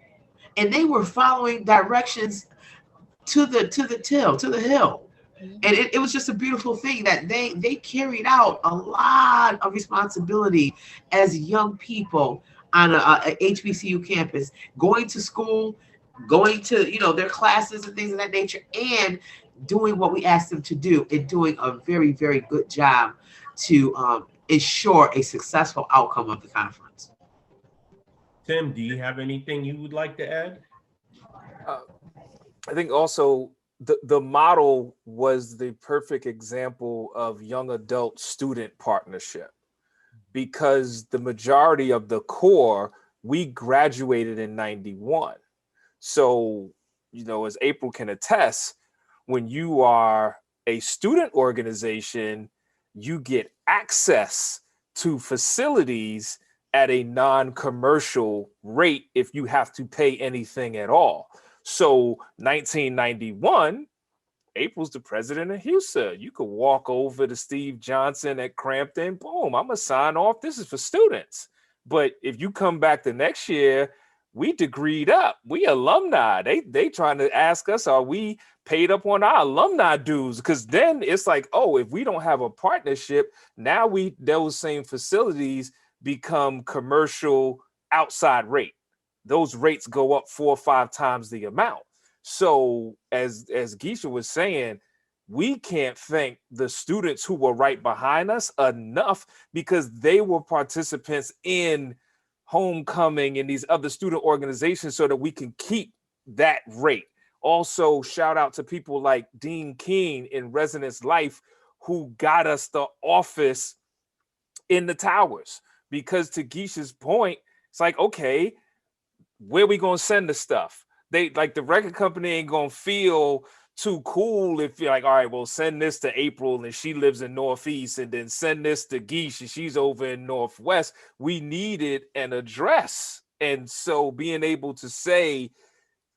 and they were following directions to the hill. And it was just a beautiful thing that they carried out a lot of responsibility as young people on a HBCU campus, going to school, going to, you know, their classes and things of that nature, and doing what we asked them to do, and doing a very, very good job to ensure a successful outcome of the conference. Tim, do you have anything you would like to add? I think also the model was the perfect example of young adult student partnership, because the majority of the core, we graduated in 91. So, you know, as April can attest, when you are a student organization, you get access to facilities at a non-commercial rate if you have to pay anything at all. So 1991, April's the president of HUSA. You could walk over to Steve Johnson at Crampton, boom, I'm gonna sign off. This is for students. But if you come back the next year, we degreed up. We alumni. They trying to ask us, are we paid up on our alumni dues? Because then it's like, oh, if we don't have a partnership, now those same facilities become commercial outside rate. Those rates go up 4 or 5 times the amount. So as Geisha was saying, we can't thank the students who were right behind us enough, because they were participants in homecoming and these other student organizations so that we can keep that rate. Also, shout out to people like Dean King in Residence Life, who got us the office in the towers. Because to Geisha's point, it's like, okay, where we gonna send the stuff? They like, the record company ain't gonna feel too cool if you're like, all right, well, send this to April and she lives in Northeast, and then send this to Geisha, she's over in Northwest. We needed an address. And so being able to say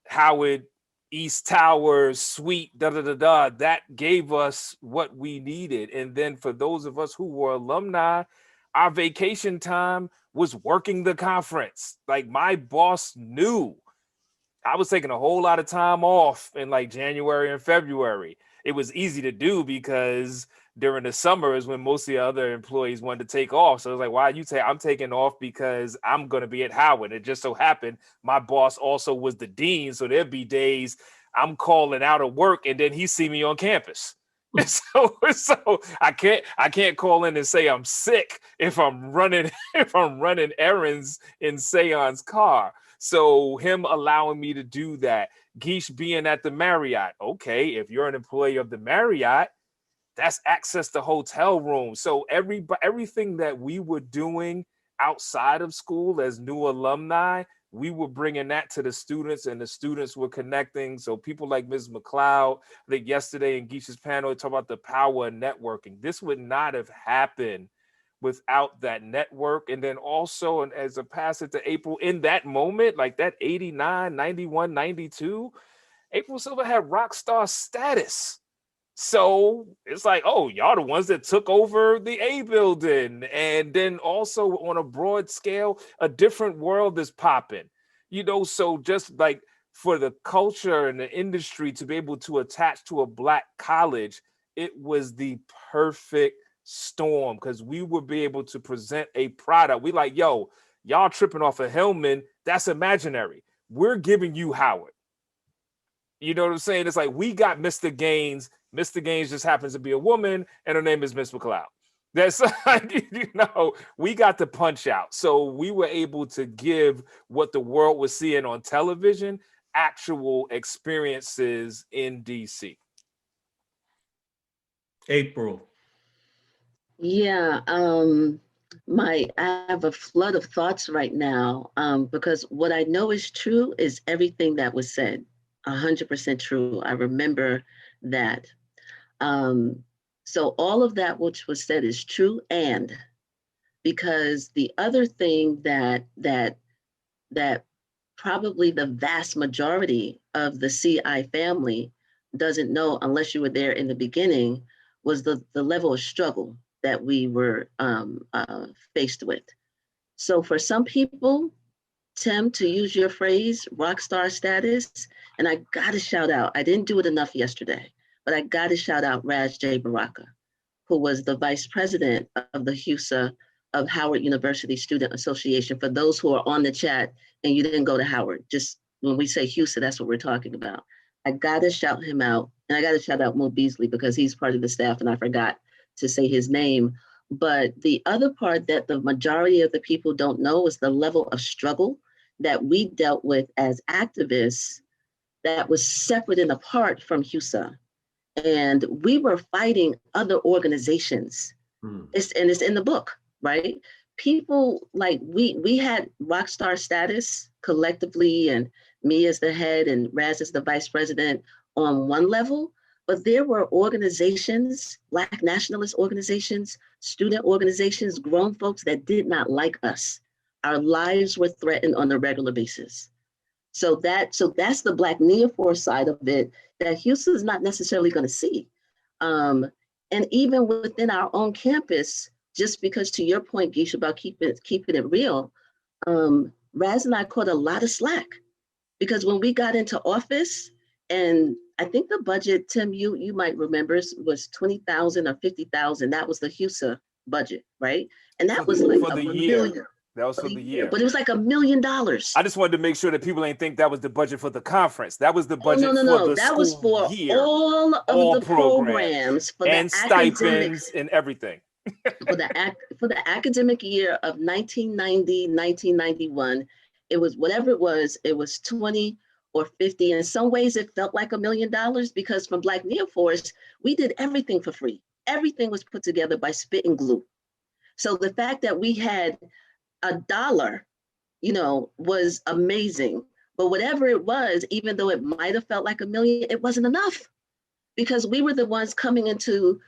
Howard, East Tower, Suite, that gave us what we needed. And then for those of us who were alumni, our vacation time was working the conference. Like, my boss knew I was taking a whole lot of time off in like January and February. It was easy to do because during the summer is when most of the other employees wanted to take off. So it was like, why you take? I'm taking off because I'm going to be at Howard. It just so happened my boss also was the dean. So there'd be days I'm calling out of work and then he see me on campus. So I can't call in and say I'm sick if I'm running errands in Ceon's car. So him allowing me to do that, Geish being at the Marriott. Okay, if you're an employee of the Marriott, that's access to hotel rooms. So everything that we were doing outside of school as new alumni, we were bringing that to the students, and the students were connecting. So people like Ms. McLeod, I think yesterday in Geisha's panel, talked about the power of networking. This would not have happened without that network. And then also, and as a pass it to April, in that moment, like that 89, 91, 92, April Silver had rock star status. So it's like, oh, y'all the ones that took over the A building. And then also on a broad scale, a different world is popping, you know. So just like for the culture and the industry to be able to attach to a Black college, it was the perfect storm, because we would be able to present a product. We like, yo, y'all tripping off of Hillman, that's imaginary. We're giving you Howard. You know what I'm saying? It's like, we got Mr. Gaines. Mr. Gaines just happens to be a woman, and her name is Miss McLeod. That's like, you know, we got the punch out. So we were able to give what the world was seeing on television, actual experiences in DC. April. Yeah, I have a flood of thoughts right now, because what I know is true is everything that was said, 100% true. I remember that. Um, so all of that which was said is true, and because the other thing that probably the vast majority of the CI family doesn't know, unless you were there in the beginning, was the level of struggle that we were faced with. So for some people, Tim, to use your phrase, rock star status, and I got to shout out, I didn't do it enough yesterday, but I got to shout out Raz J. Baraka, who was the vice president of the HUSA of Howard University Student Association. For those who are on the chat and you didn't go to Howard, just when we say HUSA, that's what we're talking about. I got to shout him out, and I got to shout out Mo Beasley because he's part of the staff and I forgot to say his name. But the other part that the majority of the people don't know is the level of struggle that we dealt with as activists that was separate and apart from HUSA. And we were fighting other organizations. It's in the book, right? People like we had rock star status collectively, and me as the head and Raz as the vice president on one level, but there were organizations, Black nationalist organizations, student organizations, grown folks that did not like us. Our lives were threatened on a regular basis. So that's the Black Neophore side of it that Houston is not necessarily going to see. And even within our own campus, just because to your point, Geisha, about keeping it real, Raz and I caught a lot of slack because when we got into office, and I think the budget, Tim, you might remember, was 20,000 or 50,000. That was the HUSA budget, right? And that was like for the year. That was for the year. But it was like $1 million. I just wanted to make sure that people ain't think that was the budget for the conference. That was the budget for the that was for year. all of the programs for and the stipends and everything. for the academic year of 1990, 1991, it was whatever it was 20 or 50. In some ways, it felt like $1 million because from Black Neophores, we did everything for free. Everything was put together by spit and glue. So the fact that we had $1, was amazing. But whatever it was, even though it might have felt like $1 million, it wasn't enough because we were the ones coming into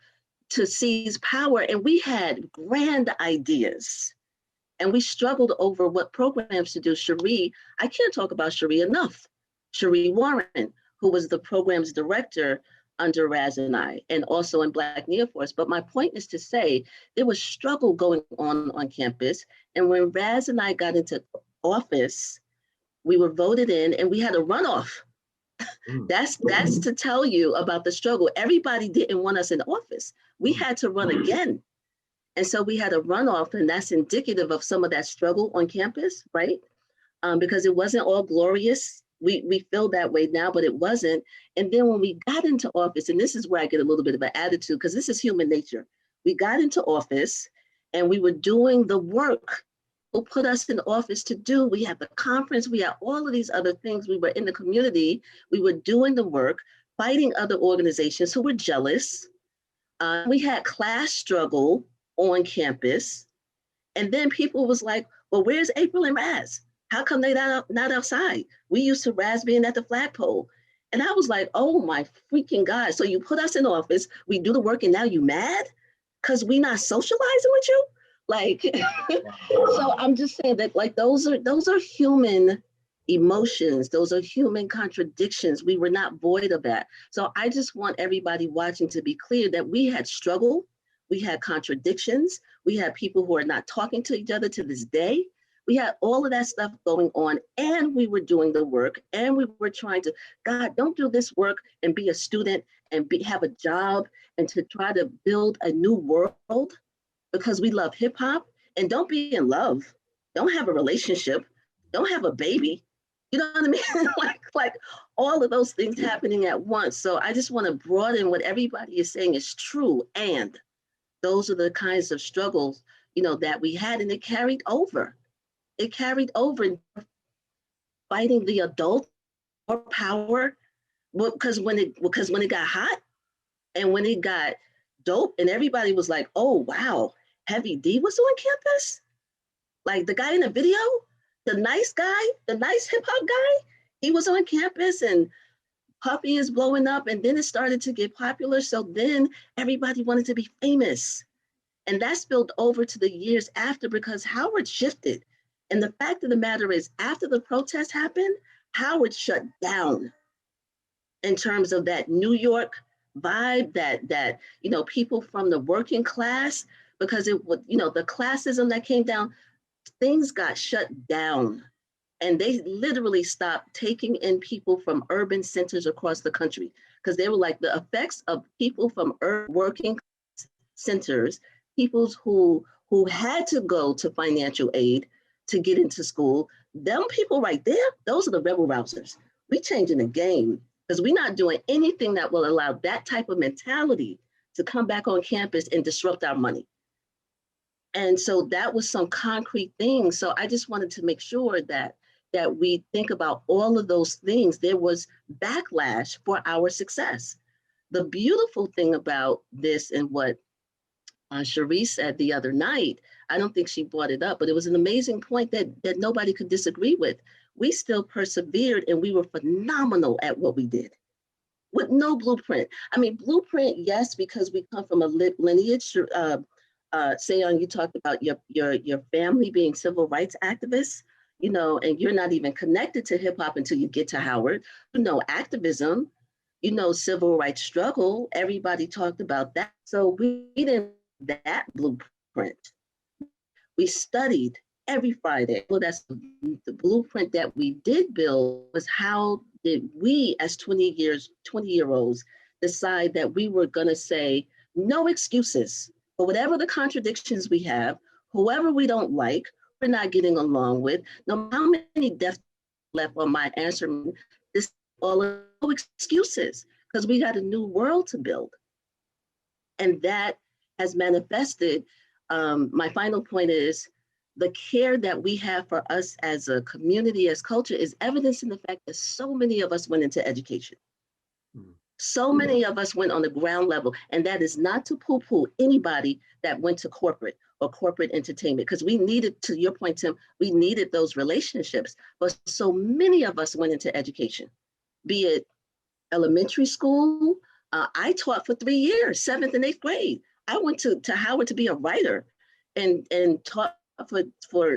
to seize power, and we had grand ideas, and we struggled over what programs to do. Cherie, I can't talk about Cherie enough. Cherie Warren, who was the programs director under Raz and I, and also in Black Neophores. But my point is to say there was struggle going on campus. And when Raz and I got into office, we were voted in and we had a runoff. That's to tell you about the struggle. Everybody didn't want us in office. We had to run again. And so we had a runoff, and that's indicative of some of that struggle on campus, right? Because it wasn't all glorious. We feel that way now, but it wasn't. And then when we got into office, and this is where I get a little bit of an attitude, because this is human nature. We got into office and we were doing the work who put us in office to do. We had the conference, we had all of these other things. We were in the community, we were doing the work, fighting other organizations who were jealous. We had class struggle on campus. And then people was like, well, where's April and Raz? How come they not outside? We used to Raz being at the flagpole. And I was like, oh my freaking God. So you put us in office, we do the work, and now you mad? Because we not socializing with you? Like, so I'm just saying that like those are human emotions. Those are human contradictions. We were not void of that. So I just want everybody watching to be clear that we had struggle, we had contradictions, we had people who are not talking to each other to this day. We had all of that stuff going on, and we were doing the work, and we were trying to, God, don't do this work and be a student and have a job and to try to build a new world because we love hip hop, and don't be in love. Don't have a relationship. Don't have a baby. You know what I mean? like all of those things happening at once. So I just want to broaden what everybody is saying is true. And those are the kinds of struggles, that we had, and it carried over. It carried over in fighting the adult or power, because when it got hot and when it got dope, and everybody was like, oh wow, Heavy D was on campus? Like the guy in the video, the nice guy, the nice hip hop guy, he was on campus and Puffy is blowing up. And then it started to get popular. So then everybody wanted to be famous. And that spilled over to the years after because Howard shifted. And the fact of the matter is, after the protest happened, Howard shut down in terms of that New York vibe, that people from the working class, because it would, the classism that came down, things got shut down. And they literally stopped taking in people from urban centers across the country because they were like the effects of people from working centers, people who had to go to financial aid to get into school. Them people right there, those are the rebel rousers. We changing the game because we're not doing anything that will allow that type of mentality to come back on campus and disrupt our money. And so that was some concrete things. So I just wanted to make sure that we think about all of those things. There was backlash for our success. The beautiful thing about this and what Cherie said the other night, I don't think she brought it up, but it was an amazing point that nobody could disagree with. We still persevered and we were phenomenal at what we did with no blueprint. I mean, blueprint, yes, because we come from a lineage. Ceeon, you talked about your family being civil rights activists, and you're not even connected to hip hop until you get to Howard. Activism, civil rights struggle. Everybody talked about that. So we didn't that blueprint. We studied every Friday. Well, that's the blueprint that we did build was how did we as 20-year-olds decide that we were going to say no excuses for whatever the contradictions we have, whoever we don't like, we're not getting along with, no matter how many deaths left on my answer, this all no excuses because we got a new world to build. And that has manifested. My final point is the care that we have for us as a community, as culture, is evidence in the fact that so many of us went into education. So many of us went on the ground level, and that is not to poo-poo anybody that went to corporate or corporate entertainment, because we needed, to your point, Tim, we needed those relationships, but so many of us went into education, be it elementary school. I taught for 3 years, 7th and 8th grade. I went to Howard to be a writer and taught for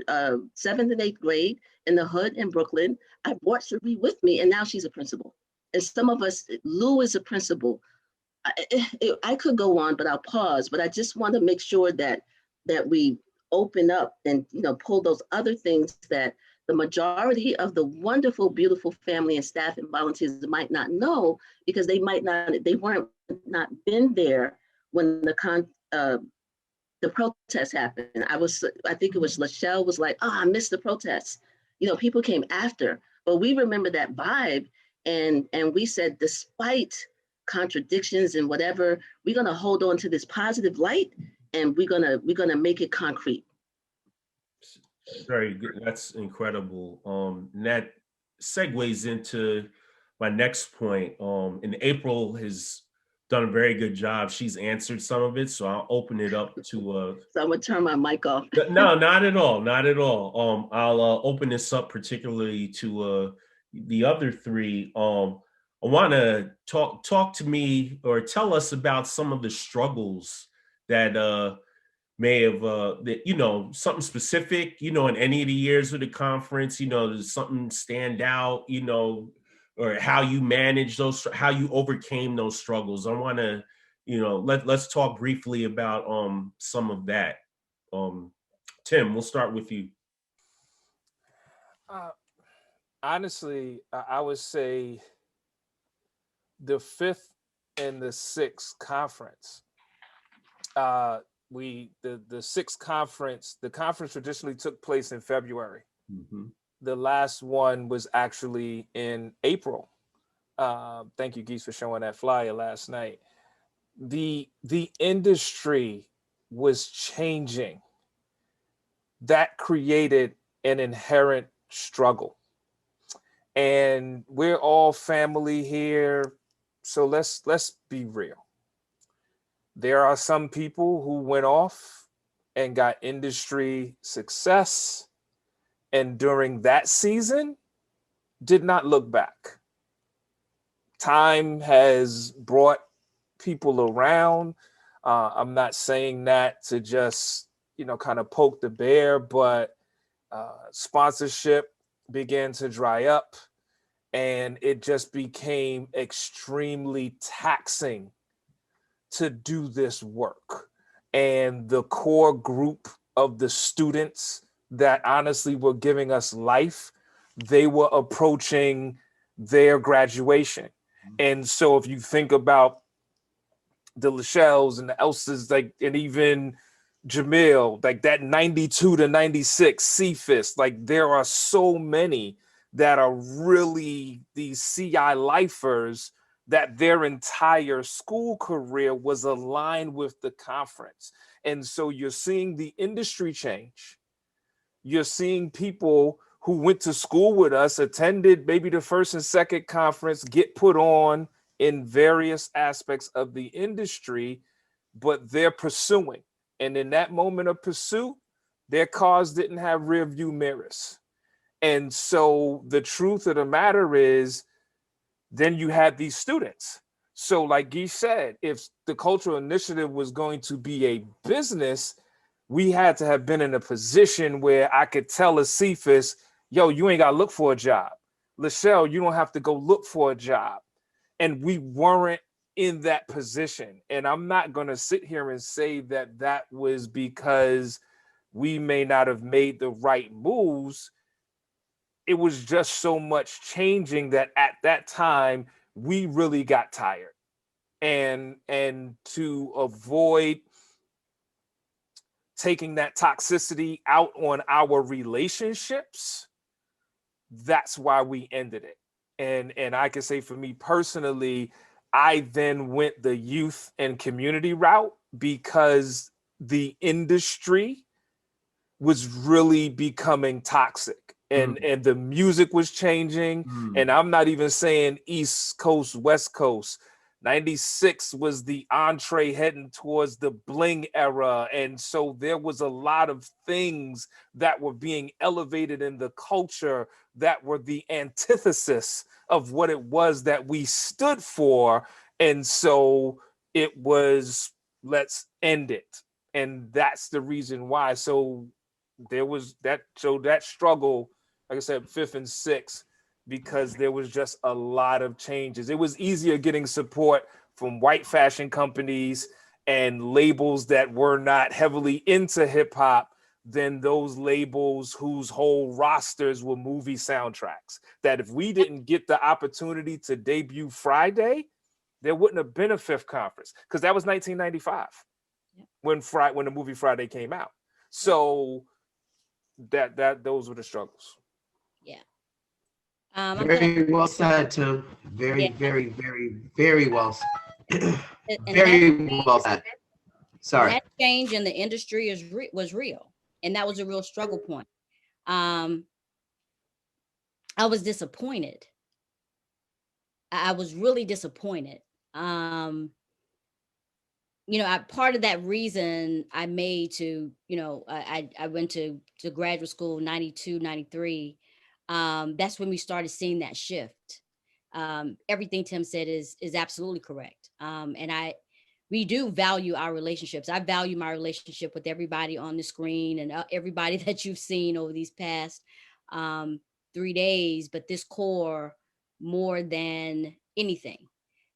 7th and 8th grade in the hood in Brooklyn. I brought Cherie with me, and now she's a principal. And some of us, Lou is a principal. I could go on, but I'll pause. But I just want to make sure that we open up and pull those other things that the majority of the wonderful, beautiful family and staff and volunteers might not know because they weren't been there when the protest happened. I think it was Lachelle was like, I missed the protests. People came after, but we remember that vibe. And we said, despite contradictions and whatever, we're gonna hold on to this positive light and we're gonna make it concrete. Very good. That's incredible. And that segues into my next point. And April has done a very good job. She's answered some of it, so I'll open it up to. So I'm gonna turn my mic off. No, not at all. Not at all. I'll open this up particularly to the other three. I want to talk to me or tell us about some of the struggles that may have something specific, in any of the years of the conference, does something stand out, or how you manage those, how you overcame those struggles. I want to, let's talk briefly about some of that. Tim, we'll start with you. Honestly, I would say the 5th and the 6th conference. The 6th conference, the conference traditionally took place in February. Mm-hmm. The last one was actually in April. Thank you, Geese, for showing that flyer last night. The industry was changing. That created an inherent struggle. And we're all family here. So let's be real. There are some people who went off and got industry success. And during that season, did not look back. Time has brought people around. I'm not saying that to just, kind of poke the bear, but sponsorship began to dry up, and it just became extremely taxing to do this work. And the core group of the students that honestly were giving us life, they were approaching their graduation. And so if you think about the Lachelles and the Elses, like, and even Jamil, like that 92 to 96 CFIS, like there are so many that are really these CI lifers that their entire school career was aligned with the conference. And so you're seeing the industry change. You're seeing people who went to school with us, attended maybe the first and second conference, get put on in various aspects of the industry, but they're pursuing. And in that moment of pursuit, their cars didn't have rear view mirrors. And so the truth of the matter is, then you had these students. So like Guy said, if the cultural initiative was going to be a business, we had to have been in a position where I could tell a CFIS, yo, you ain't got to look for a job. Lachelle, you don't have to go look for a job. And we weren't in that position. And I'm not going to sit here and say that that was because we may not have made the right moves. It was just so much changing that at that time, we really got tired. And to avoid taking that toxicity out on our relationships, that's why we ended it. And I can say for me personally, I then went the youth and community route because the industry was really becoming toxic, and the music was changing. And I'm not even saying East Coast, West Coast. 96 was the entree heading towards the bling era. And so there was a lot of things that were being elevated in the culture that were the antithesis of what it was that we stood for. And so it was, let's end it. And that's the reason why. So there was that, so that struggle, like I said, 5th and 6th, because there was just a lot of changes. It was easier getting support from white fashion companies and labels that were not heavily into hip hop than those labels whose whole rosters were movie soundtracks. That if we didn't get the opportunity to debut Friday, there wouldn't have been a 5th conference, because that was 1995 when the movie Friday came out. So those were the struggles. Yeah. Very well said, Tim. Very, very, very, very well said. And Very well said. Sorry. That change in the industry was real, and that was a real struggle point. I was disappointed. I was really disappointed. Part of that reason I made to, I went to graduate school 92, 93. That's when we started seeing that shift. Everything Tim said is absolutely correct. And we do value our relationships. I value my relationship with everybody on the screen and everybody that you've seen over these past 3 days, but this core more than anything.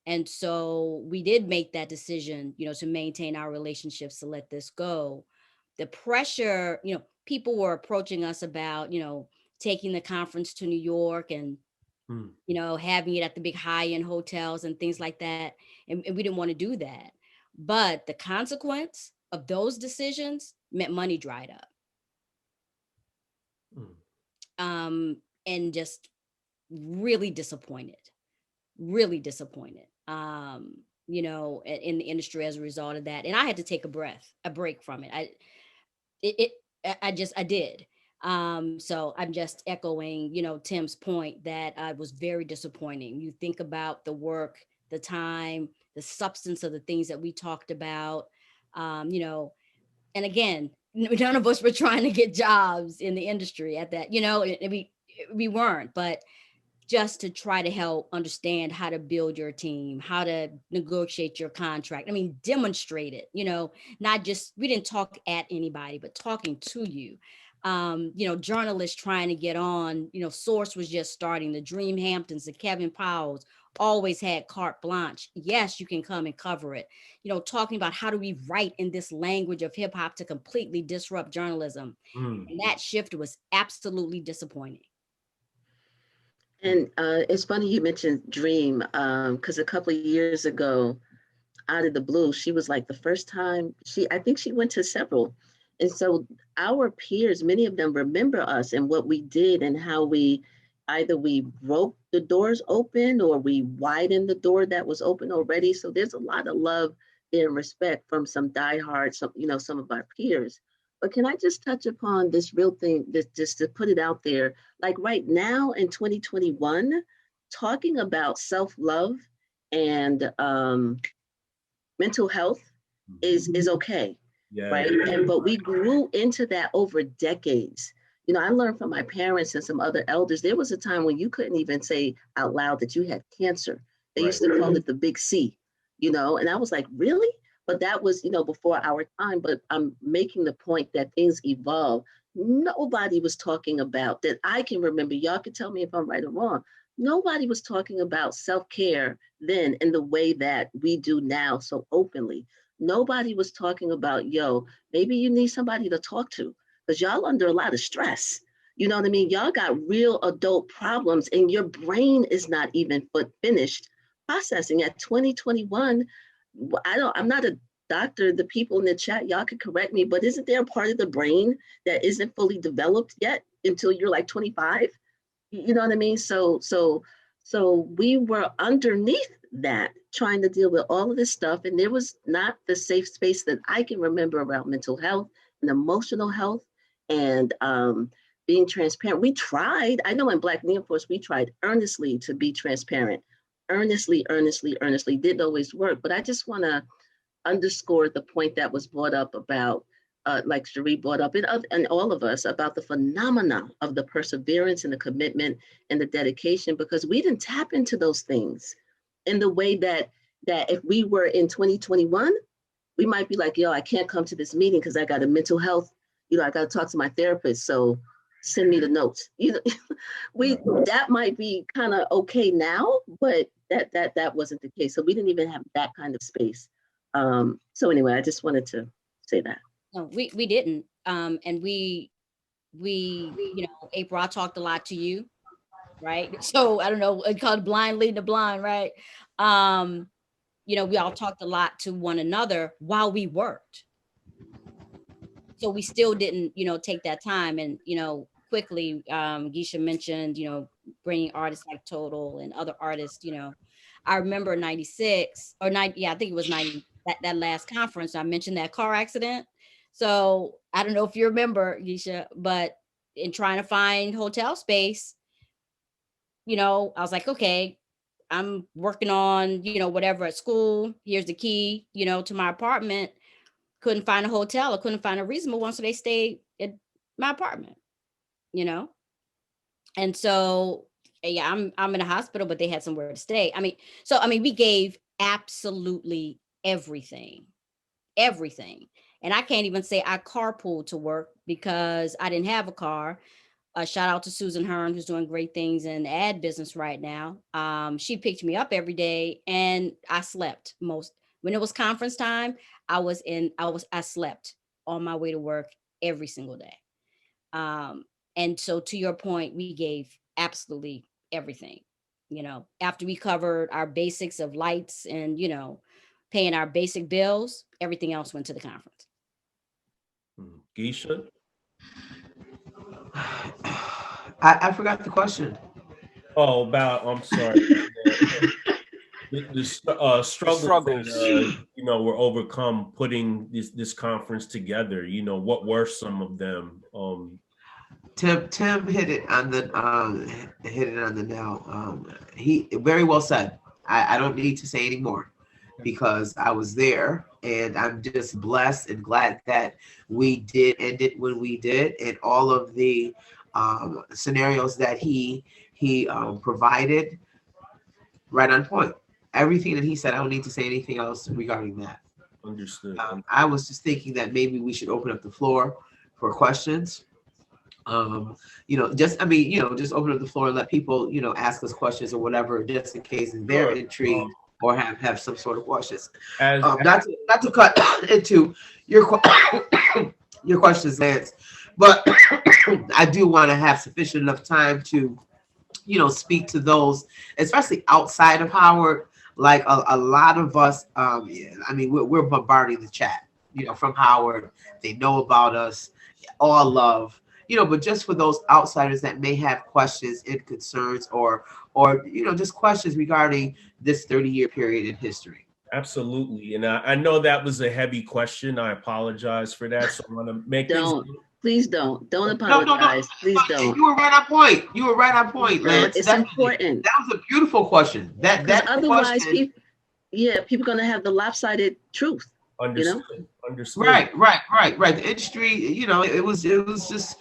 And so we did make that decision, to maintain our relationships, to let this go. The pressure, people were approaching us about, taking the conference to New York and, having it at the big high-end hotels and things like that. And we didn't want to do that. But the consequence of those decisions meant money dried up. And just really disappointed. In the industry as a result of that. And I had to take a break from it. I did. So I'm just echoing, Tim's point that was very disappointing. You think about the work, the time, the substance of the things that we talked about, and again, none of us were trying to get jobs in the industry at that, you know, we weren't, but just to try to help understand how to build your team, how to negotiate your contract. I mean, demonstrate it, you know, not just, we didn't talk at anybody, but talking to you. You know, journalists trying to get on, you know, Source was just starting, the Dream Hamptons, the Kevin Powells always had carte blanche. Yes, you can come and cover it. You know, talking about how do we write in this language of hip hop to completely disrupt journalism. And that shift was absolutely disappointing. And it's funny you mentioned Dream, because a couple of years ago, out of the blue, she was like the first time I think she went to several. And so our peers, many of them remember us and what we did and how we broke the doors open or we widened the door that was open already. So there's a lot of love and respect from some diehards, some of our peers. But can I just touch upon this real thing, just to put it out there, like right now in 2021, talking about self-love and mental health is okay, right? But we grew into that over decades. You know, I learned from my parents and some other elders, there was a time when you couldn't even say out loud that you had cancer. They used to call it the big C, you know, and I was like, really? But that was, you know, before our time. But I'm making the point that things evolve. Nobody was talking about that. I can remember, y'all can tell me if I'm right or wrong. Nobody was talking about self-care then in the way that we do now so openly. Nobody was talking about, yo, maybe you need somebody to talk to because y'all under a lot of stress. You know what I mean? Y'all got real adult problems and your brain is not even finished processing. At 2021, I'm not a doctor. The people in the chat, y'all can correct me, but isn't there a part of the brain that isn't fully developed yet until you're like 25? You know what I mean? So we were underneath that, trying to deal with all of this stuff. And there was not the safe space that I can remember around mental health and emotional health and being transparent. We tried, I know in Black Neon Force, we tried earnestly to be transparent. Earnestly, didn't always work. But I just want to underscore the point that was brought up about, like Cherie brought up, and all of us, about the phenomena of the perseverance and the commitment and the dedication, because we didn't tap into those things in the way that if we were in 2021, we might be like, yo, I can't come to this meeting because I got a mental health, you know, I got to talk to my therapist. So send me the notes. You know, that might be kind of okay now, but that wasn't the case. So we didn't even have that kind of space. So anyway, I just wanted to say that. No, we didn't. And we, you know, April, I talked a lot to you, right? So I don't know, it's called blind leading the blind, right? You know, we all talked a lot to one another while we worked. So we still didn't, you know, take that time. And, you know, quickly, Geisha mentioned, you know, bringing artists like Total and other artists, you know. I remember 96 or 90, yeah, I think it was 90, that last conference, I mentioned that car accident. So I don't know if you remember, Geisha, but in trying to find hotel space, you know, I was like, okay, I'm working on, you know, whatever at school. Here's the key, you know, to my apartment. Couldn't find a hotel. I couldn't find a reasonable one. So they stayed at my apartment, you know? And so, yeah, I'm in a hospital, but they had somewhere to stay. I mean, we gave absolutely everything. And I can't even say I carpooled to work because I didn't have a car. Shout out to Susan Hearn, who's doing great things in the ad business right now. She picked me up every day and I slept when it was conference time. I slept on my way to work every single day. And so to your point, we gave absolutely everything, you know, after we covered our basics of lights and, you know, paying our basic bills, everything else went to the conference. Geisha? I forgot the question. Oh, I'm sorry. the struggles that, you know, were overcome putting this conference together. You know, what were some of them? Tim hit it on the nail. He very well said. I don't need to say any more. because I was there, and I'm just blessed and glad that we did end it when we did, and all of the scenarios that he provided, right on point. Everything that he said, I don't need to say anything else regarding that. Understood. I was just thinking that maybe we should open up the floor for questions. Just open up the floor and let people, ask us questions or whatever, just in case they're intrigued or have some sort of questions. Not to cut into your questions, Lance, but I do want to have sufficient enough time to, speak to those, especially outside of Howard. Like a lot of us, we're bombarding the chat, from Howard. They know about us, all love, but just for those outsiders that may have questions and concerns or just questions regarding this 30-year period in history. Absolutely. And I know that was a heavy question. I apologize for that. So I'm going to make Please don't apologize. No. Please don't. You were right on point. Lance. It's important. That was a beautiful question. That otherwise, question, people are going to have the lopsided truth. Understood. Right. The industry, it was just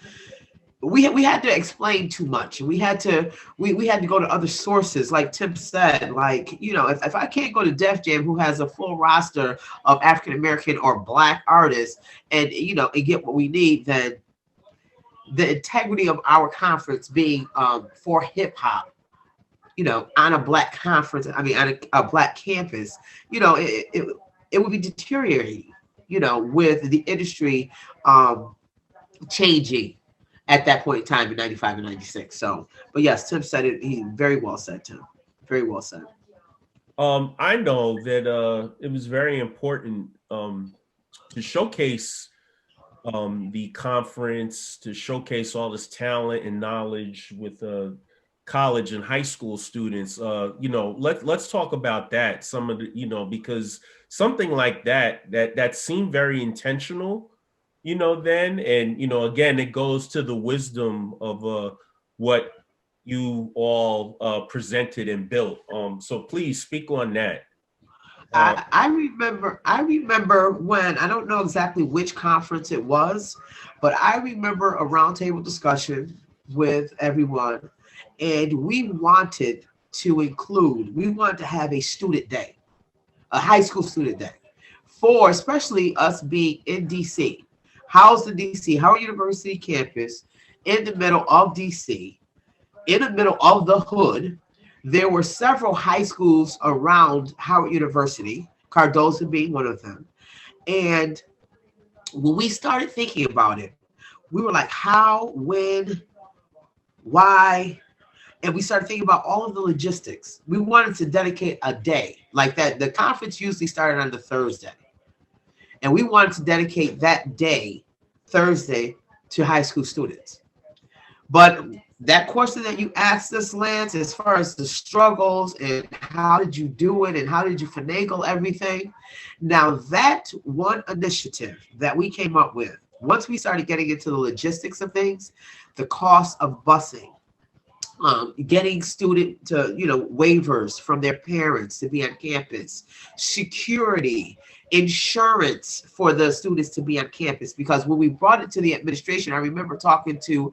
we had to explain too much. We had to go to other sources, like Tim said. Like, if I can't go to Def Jam, who has a full roster of African American or Black artists, and and get what we need, then the integrity of our conference being for hip hop, on a Black conference, on a Black campus, it would be deteriorating, with the industry changing at that point in time in 95 and 96. So, but yes, Tim said it. He very well said, Tim. Very well said. I know that it was very important to showcase the conference, to showcase all this talent and knowledge with college and high school students. Let's talk about that. Some of the, because something like that seemed very intentional, then, and, again, it goes to the wisdom of what you all presented and built. So please speak on that. I remember when, I don't know exactly which conference it was, but I remember a roundtable discussion with everyone, and we wanted to have a student day, a high school student day, for especially us being in DC. How's the DC, Howard University campus, in the middle of DC, in the middle of the hood. There were several high schools around Howard University, Cardozo being one of them. And when we started thinking about it, we were like, how, when, why? And we started thinking about all of the logistics. We wanted to dedicate a day like that. The conference usually started on the Thursday. And we wanted to dedicate that day, Thursday, to high school students. But that question that you asked us, Lance, as far as the struggles and how did you do it and how did you finagle everything? Now, that one initiative that we came up with, once we started getting into the logistics of things, the cost of busing, getting student to, waivers from their parents to be on campus, security, insurance for the students to be on campus. Because when we brought it to the administration, I remember talking to,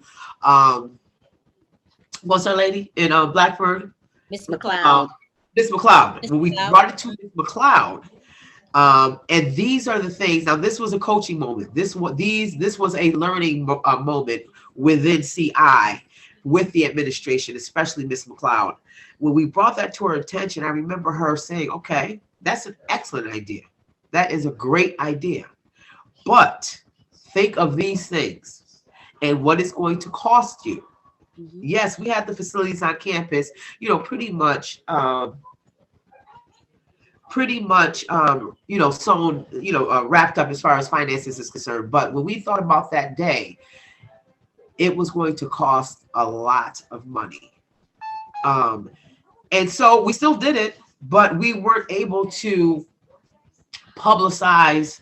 what's her lady in Blackburn? Miss McLeod. Miss McLeod. When we brought it to Miss McLeod, and these are the things. Now, this was a coaching moment. This was a learning moment within CI with the administration, especially Miss McLeod. When we brought that to her attention, I remember her saying, "Okay, that's an excellent idea. That is a great idea. But think of these things and what it's going to cost you." Mm-hmm. Yes, we had the facilities on campus, pretty much, sewn, wrapped up as far as finances is concerned. But when we thought about that day, it was going to cost a lot of money. And so we still did it, but we weren't able to publicize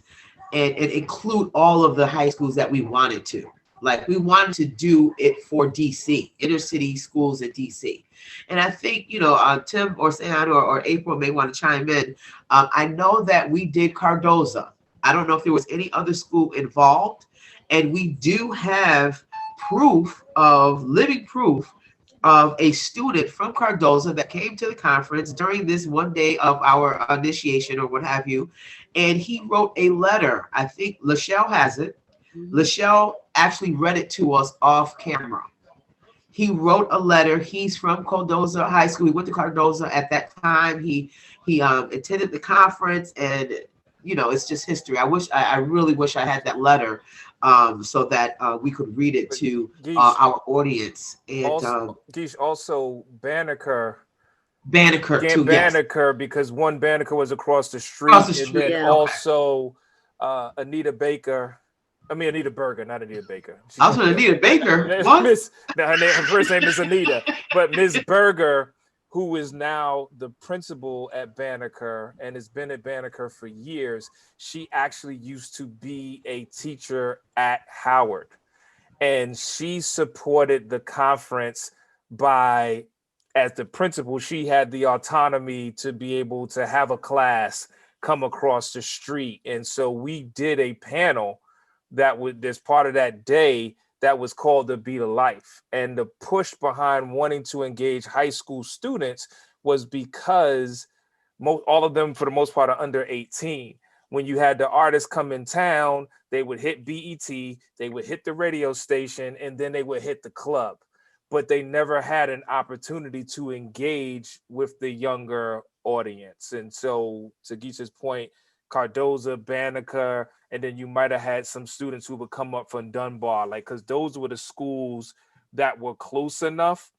and include all of the high schools that we wanted to. Like we wanted to do it for DC, inner city schools in DC. And I think, you know, Tim or Ceeon or April may want to chime in. I know that we did Cardozo. I don't know if there was any other school involved. And we do have living proof of a student from Cardozo that came to the conference during this one day of our initiation or what have you. And he wrote a letter. I think Lachelle has it. Lachelle actually read it to us off camera. He wrote a letter. He's from Cardozo High School. He went to Cardozo at that time. He attended the conference, and you know, it's just history. I really wish I had that letter so that we could read it to our audience. And also Banneker too, Banneker, yes. Because one Banneker was across the street, and then also Anita Berger, not Anita Baker. I was going to Anita Baker. What? Her first name is Anita, but Ms. Berger, who is now the principal at Banneker and has been at Banneker for years, she actually used to be a teacher at Howard. And she supported the conference by, as the principal, she had the autonomy to be able to have a class come across the street. And so we did a panel that was this part of that day that was called The Beat of Life. And the push behind wanting to engage high school students was because all of them, for the most part, are under 18. When you had the artists come in town, they would hit BET, they would hit the radio station, and then they would hit the club. But they never had an opportunity to engage with the younger audience. And so, to Geisha's point, Cardozo, Banneker, and then you might have had some students who would come up from Dunbar, like, because those were the schools that were close enough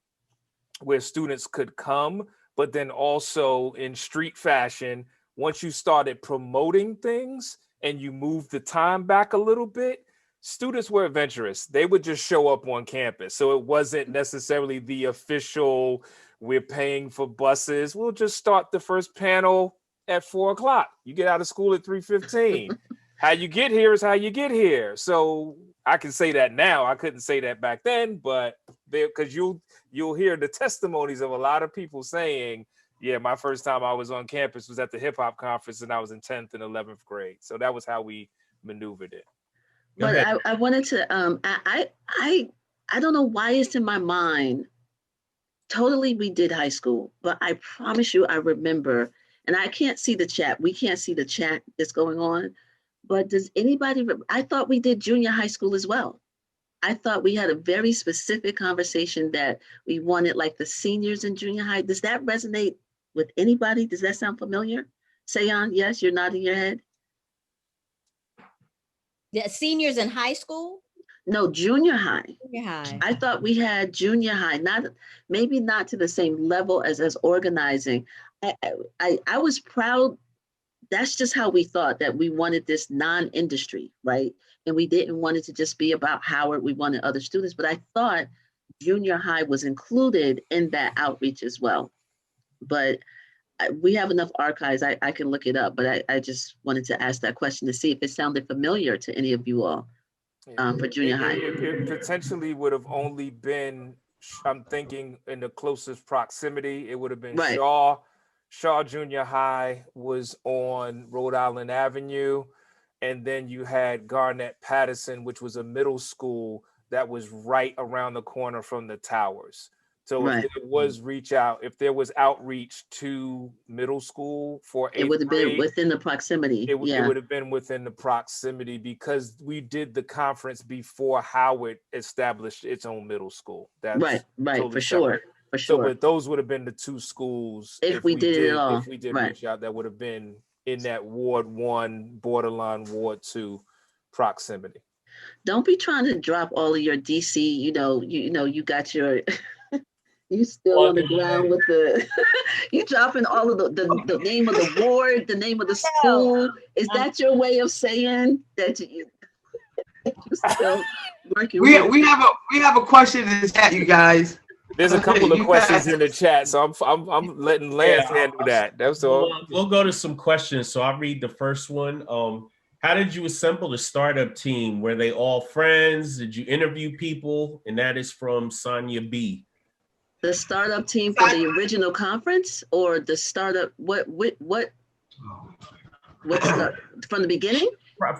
where students could come. But then also in street fashion, once you started promoting things and you moved the time back a little bit, students were adventurous. They would just show up on campus. So it wasn't necessarily the official, we're paying for buses. We'll just start the first panel at 4 o'clock. You get out of school at 3:15. How you get here is how you get here. So I can say that now. I couldn't say that back then, but because you'll hear the testimonies of a lot of people saying, yeah, my first time I was on campus was at the hip hop conference and I was in 10th and 11th grade. So that was how we maneuvered it. But I wanted to, I don't know why it's in my mind. Totally, we did high school, but I promise you, I remember, and I can't see the chat. We can't see the chat that's going on, but does anybody, I thought we did junior high school as well. I thought we had a very specific conversation that we wanted like the seniors in junior high. Does that resonate with anybody? Does that sound familiar? Ceeon, yes, you're nodding your head. The seniors in high school? No, junior high. Junior high. I thought we had junior high, maybe not to the same level as organizing. I was proud. That's just how we thought, that we wanted this non-industry, right? And we didn't want it to just be about Howard. We wanted other students, but I thought junior high was included in that outreach as well. But we have enough archives. I can look it up, but I just wanted to ask that question to see if it sounded familiar to any of you all for junior high. It potentially would have only been, I'm thinking, in the closest proximity, it would have been right. Shaw Junior High was on Rhode Island Avenue. And then you had Garnett Patterson, which was a middle school that was right around the corner from the towers. So right. If there was outreach to middle school for it would have been within the proximity. It would have been within the proximity because we did the conference before Howard established its own middle school. That's right, totally for separate. Sure. For sure. So, but those would have been the two schools. If we did it all. If we did right. reach out, that would have been in that Ward 1, borderline Ward 2 proximity. Don't be trying to drop all of your DC, you got your, you still on the ground with the, you dropping all of the name of the ward, the name of the school. Is that your way of saying that you still working? We have a question in the chat, you guys. There's a couple of questions in the chat, so I'm letting Lance handle that. That's all. We'll go to some questions. So I'll read the first one. How did you assemble the startup team? Were they all friends? Did you interview people? And that is from Sonia B. The startup team for the original conference, or the startup, what's the, from the beginning?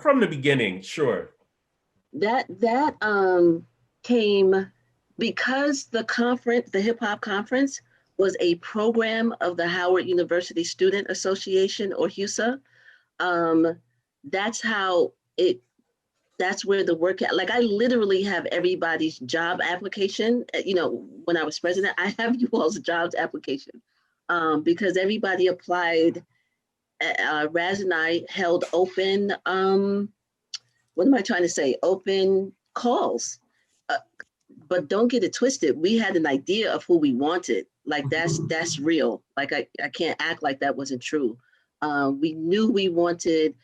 From the beginning, sure. That came because the conference, the hip hop conference, was a program of the Howard University Student Association, or HUSA. That's how it, that's where the work, like I literally have everybody's job application. You know, when I was president, I have you all's jobs application because everybody applied. Raz and I held open, what am I trying to say? Open calls. But don't get it twisted. We had an idea of who we wanted. Like that's real. Like I can't act like that wasn't true. We knew we wanted,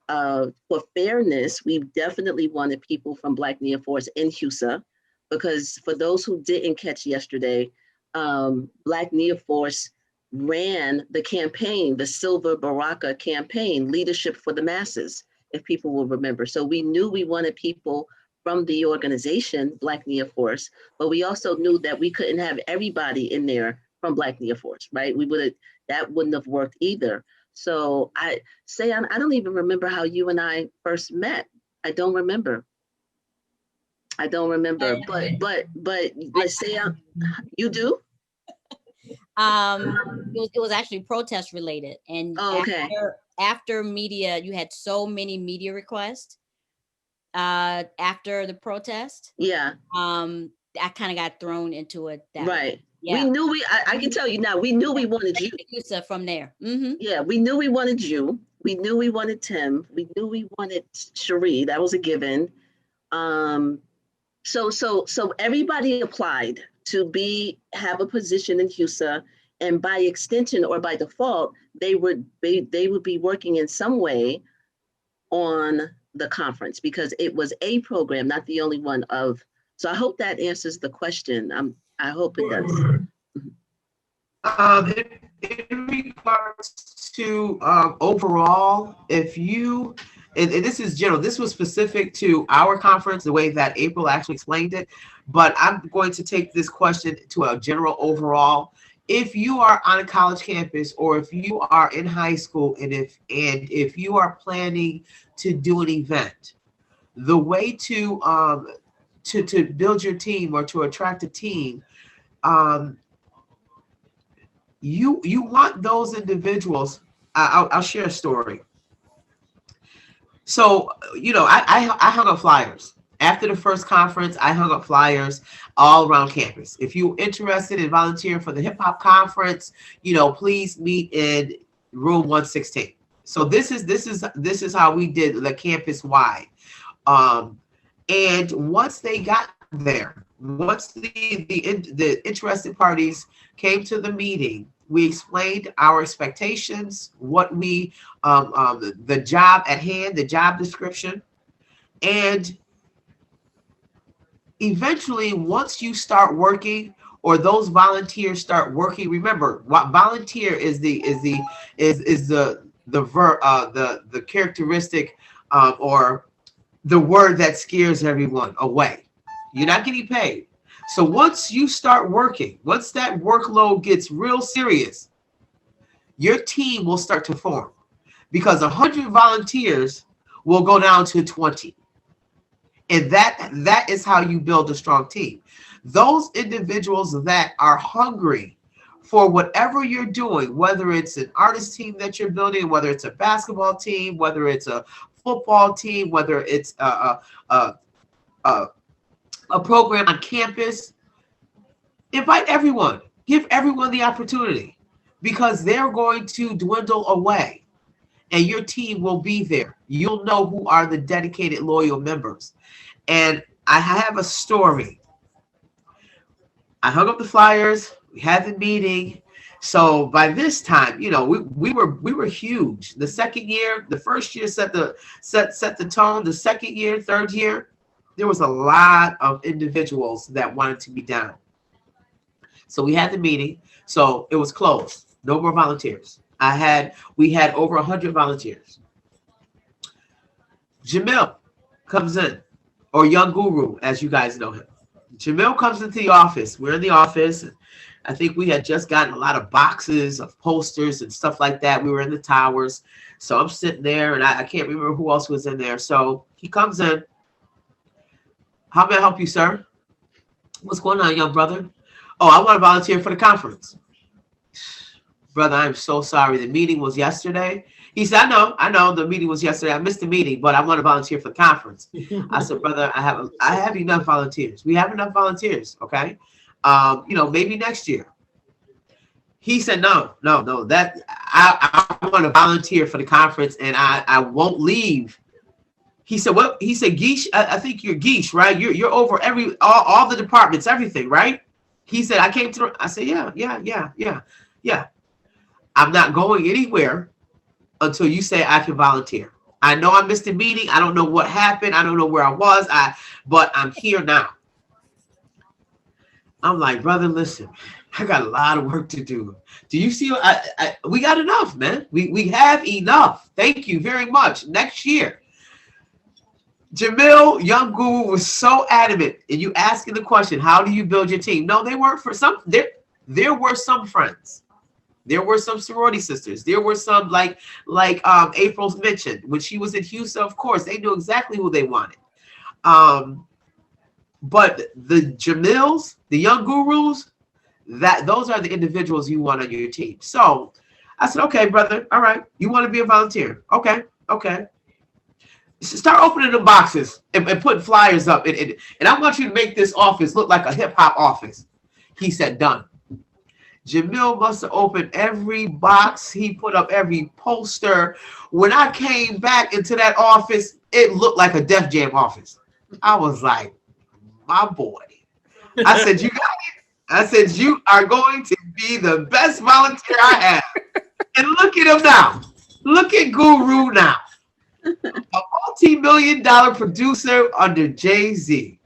for fairness, we definitely wanted people from Black Neoforce in HUSA, because for those who didn't catch yesterday, Black Neoforce ran the campaign, the Silver Baraka campaign, Leadership for the Masses, if people will remember. So we knew we wanted people from the organization, Black Neoforce, but we also knew that we couldn't have everybody in there from Black Neoforce, right? That wouldn't have worked either. So I don't even remember how you and I first met. I don't remember. But let's say you do. It was actually protest related, and okay. After media, you had so many media requests after the protest. Yeah. I kind of got thrown into it. Right. Yeah. We knew I can tell you now, we knew we wanted you. From there. Mm-hmm. Yeah, we knew we wanted you. We knew we wanted Tim. We knew we wanted Cherie. That was a given. So everybody applied to have a position in HUSA, and by extension or by default, they would be working in some way on the conference, because it was a program, not the only one of. So I hope that answers the question. I hope it does. In regards to overall, if you, and this is general, this was specific to our conference, the way that April actually explained it, but I'm going to take this question to a general overall. If you are on a college campus, or if you are in high school, and if you are planning to do an event, the way to build your team or to attract a team, you want those individuals. I'll share a story. So, I hung up flyers. After the first conference, I hung up flyers all around campus. If you're interested in volunteering for the hip hop conference, please meet in room 116. So this is how we did the campus wide. And once they got there, once the interested parties came to the meeting, we explained our expectations, what we, the job at hand, the job description. And eventually, once you start working, or those volunteers start working, remember, what volunteer is the characteristic, or the word that scares everyone away. You're not getting paid. So once you start working, once that workload gets real serious, your team will start to form, because 100 volunteers will go down to 20. And that is how you build a strong team. Those individuals that are hungry for whatever you're doing, whether it's an artist team that you're building, whether it's a basketball team, whether it's a football team, whether it's a program on campus, invite everyone. Give everyone the opportunity, because they're going to dwindle away, and your team will be there. You'll know who are the dedicated, loyal members. And I have a story. I hung up the flyers. We had the meeting. So by this time, we were huge. The second year, the first year set the tone. The second year, third year, there was a lot of individuals that wanted to be down. So we had the meeting. So it was closed. No more volunteers. We had over 100 volunteers. Jamil comes in, or Young Guru, as you guys know him. Jamil comes into the office. We're in the office. I think we had just gotten a lot of boxes of posters and stuff like that. We were in the towers. So I'm sitting there, and I can't remember who else was in there. So he comes in. How may I help you, sir? What's going on, young brother? Oh, I want to volunteer for the conference. Brother, I'm so sorry. The meeting was yesterday. He said, I know the meeting was yesterday. I missed the meeting, but I want to volunteer for the conference. I said, brother, I have enough volunteers. We have enough volunteers, okay? Maybe next year. He said, no, that I want to volunteer for the conference, and I won't leave. He said, what? He said, Geisha, I think you're Geisha, right? You're over all the departments, everything, right? He said, I came through. I said, yeah. I'm not going anywhere until you say I can volunteer. I know I missed a meeting. I don't know what happened. I don't know where I was. But I'm here now. I'm like, brother, listen, I got a lot of work to do. Do you see? We got enough, man. We have enough. Thank you very much. Next year. Jamil, Young Guru, was so adamant. And you asking the question, how do you build your team? No, they weren't for some. There were some friends. There were some sorority sisters. There were some like April's mentioned when she was in Houston. Of course, they knew exactly who they wanted. But the Jamils, the Young Gurus, those are the individuals you want on your team. So I said, okay, brother, all right, you want to be a volunteer? Okay. Start opening the boxes and putting flyers up, and I want you to make this office look like a hip hop office. He said, done. Jamil must have opened every box. He put up every poster. When I came back into that office, it looked like a Def Jam office. I was like, my boy. I said, you got it. I said, you are going to be the best volunteer I have. And look at him now. Look at Guru now. A multi-million-dollar producer under Jay-Z.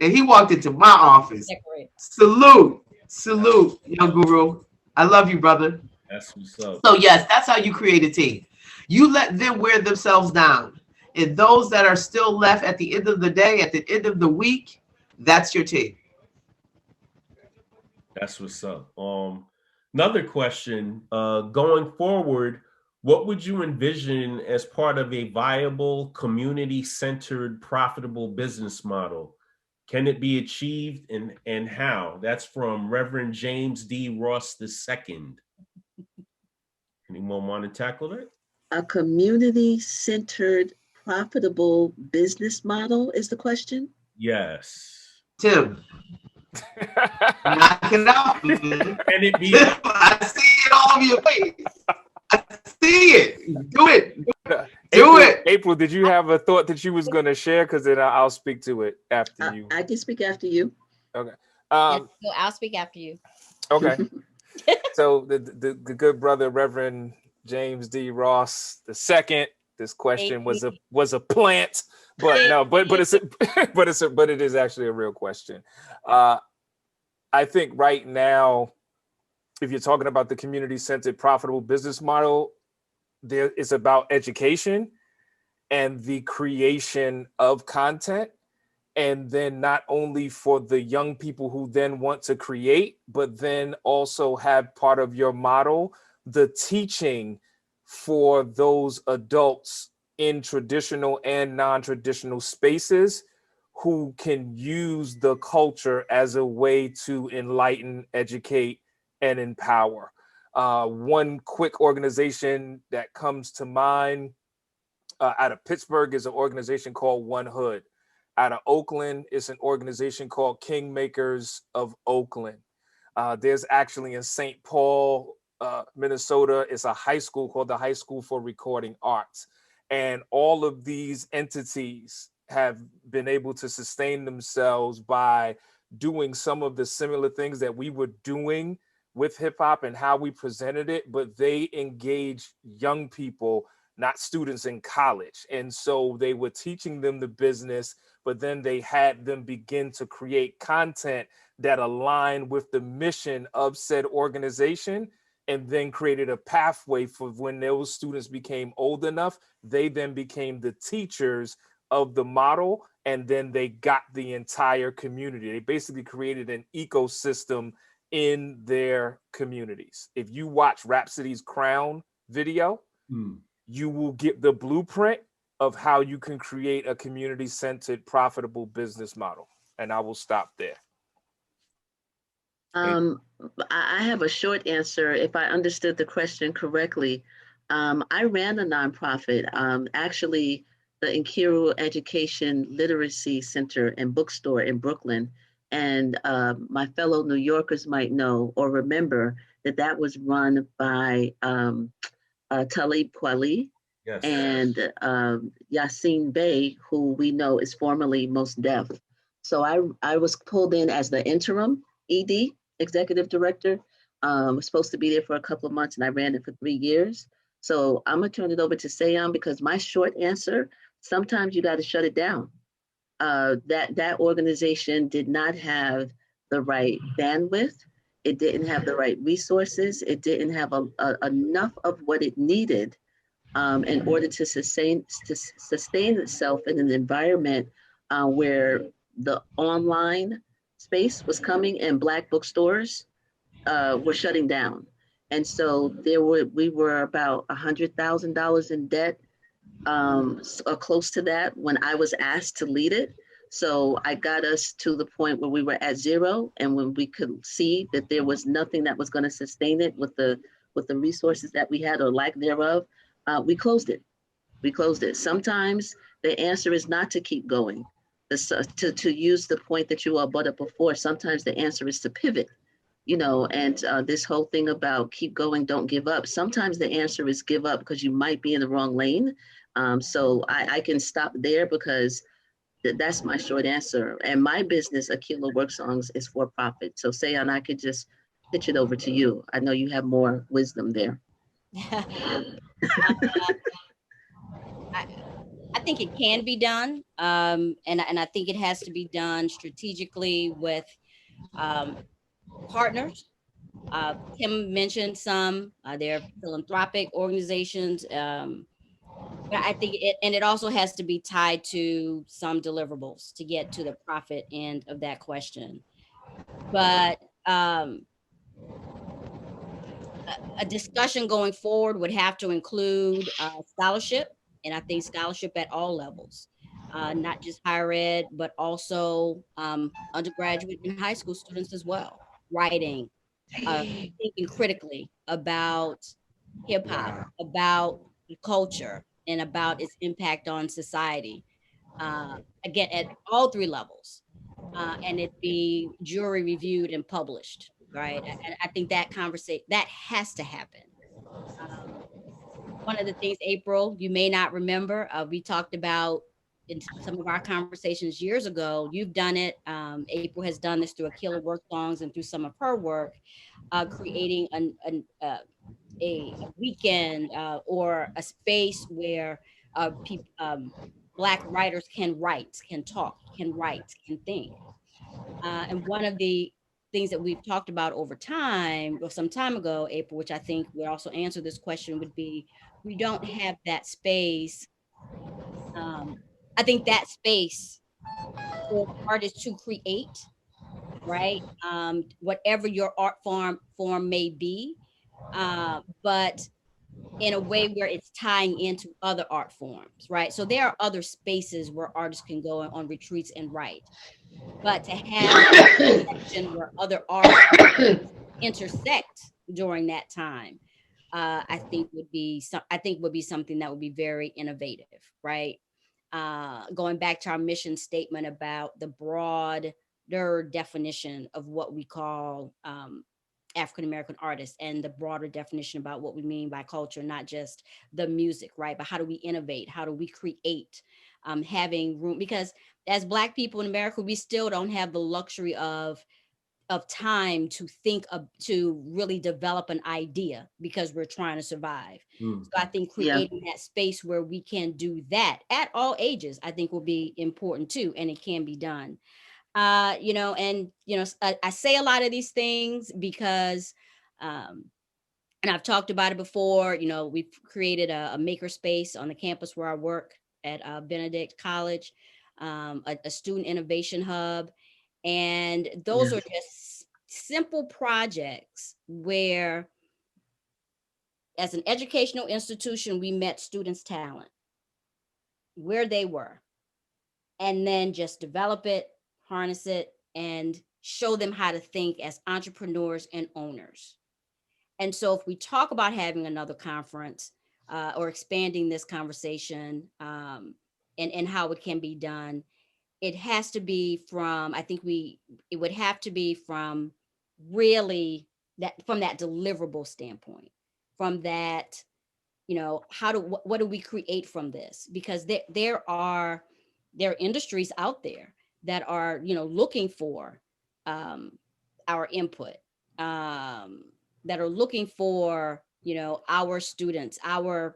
And he walked into my office. Salute, Young Guru. I love you, brother. That's what's up. So yes, that's how you create a team. You let them wear themselves down. And those that are still left at the end of the day, at the end of the week, that's your team. That's what's up. Another question, going forward, what would you envision as part of a viable, community-centered, profitable business model? Can it be achieved, and how? That's from Reverend James D. Ross II. Anyone want to tackle that? A community-centered, profitable business model is the question? Yes. Tim. Knock it out, man. Can it be? Tim, I see it all over your face. I see it. Do it. Do it. April, did you have a thought that you was going to share? Because then I'll speak to it after you. I can speak after you. Okay. So I'll speak after you. Okay. So the good brother, Reverend James D. Ross II. This question was a plant, but no, but it is actually a real question. I think right now, if you're talking about the community-centered, profitable business model, it's about education and the creation of content. And then not only for the young people who then want to create, but then also have part of your model, the teaching for those adults in traditional and non-traditional spaces who can use the culture as a way to enlighten, educate, and empower. One quick organization that comes to mind out of Pittsburgh is an organization called One Hood. Out of Oakland, it's an organization called Kingmakers of Oakland. There's actually in St. Paul, Minnesota, it's a high school called the High School for Recording Arts. And all of these entities have been able to sustain themselves by doing some of the similar things that we were doing with hip hop and how we presented it, but they engage young people, not students in college. And so they were teaching them the business, but then they had them begin to create content that aligned with the mission of said organization. and then created a pathway for when those students became old enough, they then became the teachers of the model, and then they got the entire community. They basically created an ecosystem in their communities. If you watch Rhapsody's Crown video, you will get the blueprint of how you can create a community-centered, profitable business model. And I will stop there. I have a short answer. If I understood the question correctly, I ran a nonprofit, actually the Nkiru Education Literacy Center and Bookstore in Brooklyn. And my fellow New Yorkers might know or remember that that was run by Talib Kweli and Yassine Bey, who we know is formerly Most Deaf. So I was pulled in as the interim ED, executive director. Was supposed to be there for a couple of months, and I ran it for 3 years. So I'm gonna turn it over to Ceeon, because my short answer, sometimes you got to shut it down. That organization did not have the right bandwidth. It didn't have the right resources. It didn't have enough of what it needed in order to sustain itself in an environment where the online space was coming and Black bookstores were shutting down. And so we were about $100,000 in debt, or close to that, when I was asked to lead it. So I got us to the point where we were at zero, and when we could see that there was nothing that was going to sustain it with the resources that we had or lack thereof, we closed it. We closed it. Sometimes the answer is not to keep going. To use the point that you all brought up before, sometimes the answer is to pivot. And this whole thing about keep going, don't give up. Sometimes the answer is give up because you might be in the wrong lane. So I can stop there because that's my short answer. And my business, Aquila Work Songs, is for profit. So Ceeon, I could just pitch it over to you. I know you have more wisdom there. I think it can be done, and I think it has to be done strategically with partners. Kim mentioned some. They're philanthropic organizations. But I think it also has to be tied to some deliverables to get to the profit end of that question. But a discussion going forward would have to include scholarship, and I think scholarship at all levels, not just higher ed, but also undergraduate and high school students as well. Writing, thinking critically about hip hop, about culture, and about its impact on society. Again, at all three levels, and it be jury reviewed and published. Right, and I think that conversation that has to happen. One of the things, April, you may not remember, we talked about in some of our conversations years ago. You've done it. April has done this through Aquila Work Songs and through some of her work, creating a weekend or a space where Black writers can write, can talk, can write, can think. And one of the things that we've talked about over time, or some time ago, April, which I think would also answer this question, would be we don't have that space. I think that space for artists to create, right? Whatever your art form may be, but in a way where it's tying into other art forms, right? So there are other spaces where artists can go on retreats and write. But to have a section where other arts intersect during that time, I think would be something that would be very innovative, right? Going back to our mission statement about the broader definition of what we call African-American artists, and the broader definition about what we mean by culture, not just the music, right? But how do we innovate? How do we create? Having room, because as Black people in America, we still don't have the luxury of time to think of, to really develop an idea, because we're trying to survive. So I think creating that space where we can do that at all ages, I think will be important too, and it can be done. I say a lot of these things because And I've talked about it before. You know, we've created a maker space on the campus where I work at Benedict College, a student innovation hub. And those are just simple projects where, as an educational institution, we met students' talent where they were, and then just develop it, harness it, and show them how to think as entrepreneurs and owners. And so if we talk about having another conference or expanding this conversation and how it can be done, it has to be from, it would have to be from really from that deliverable standpoint, from that, you know, what do we create from this? Because there are industries out there that are, you know, looking for our input, that are looking for, you know, our students, our,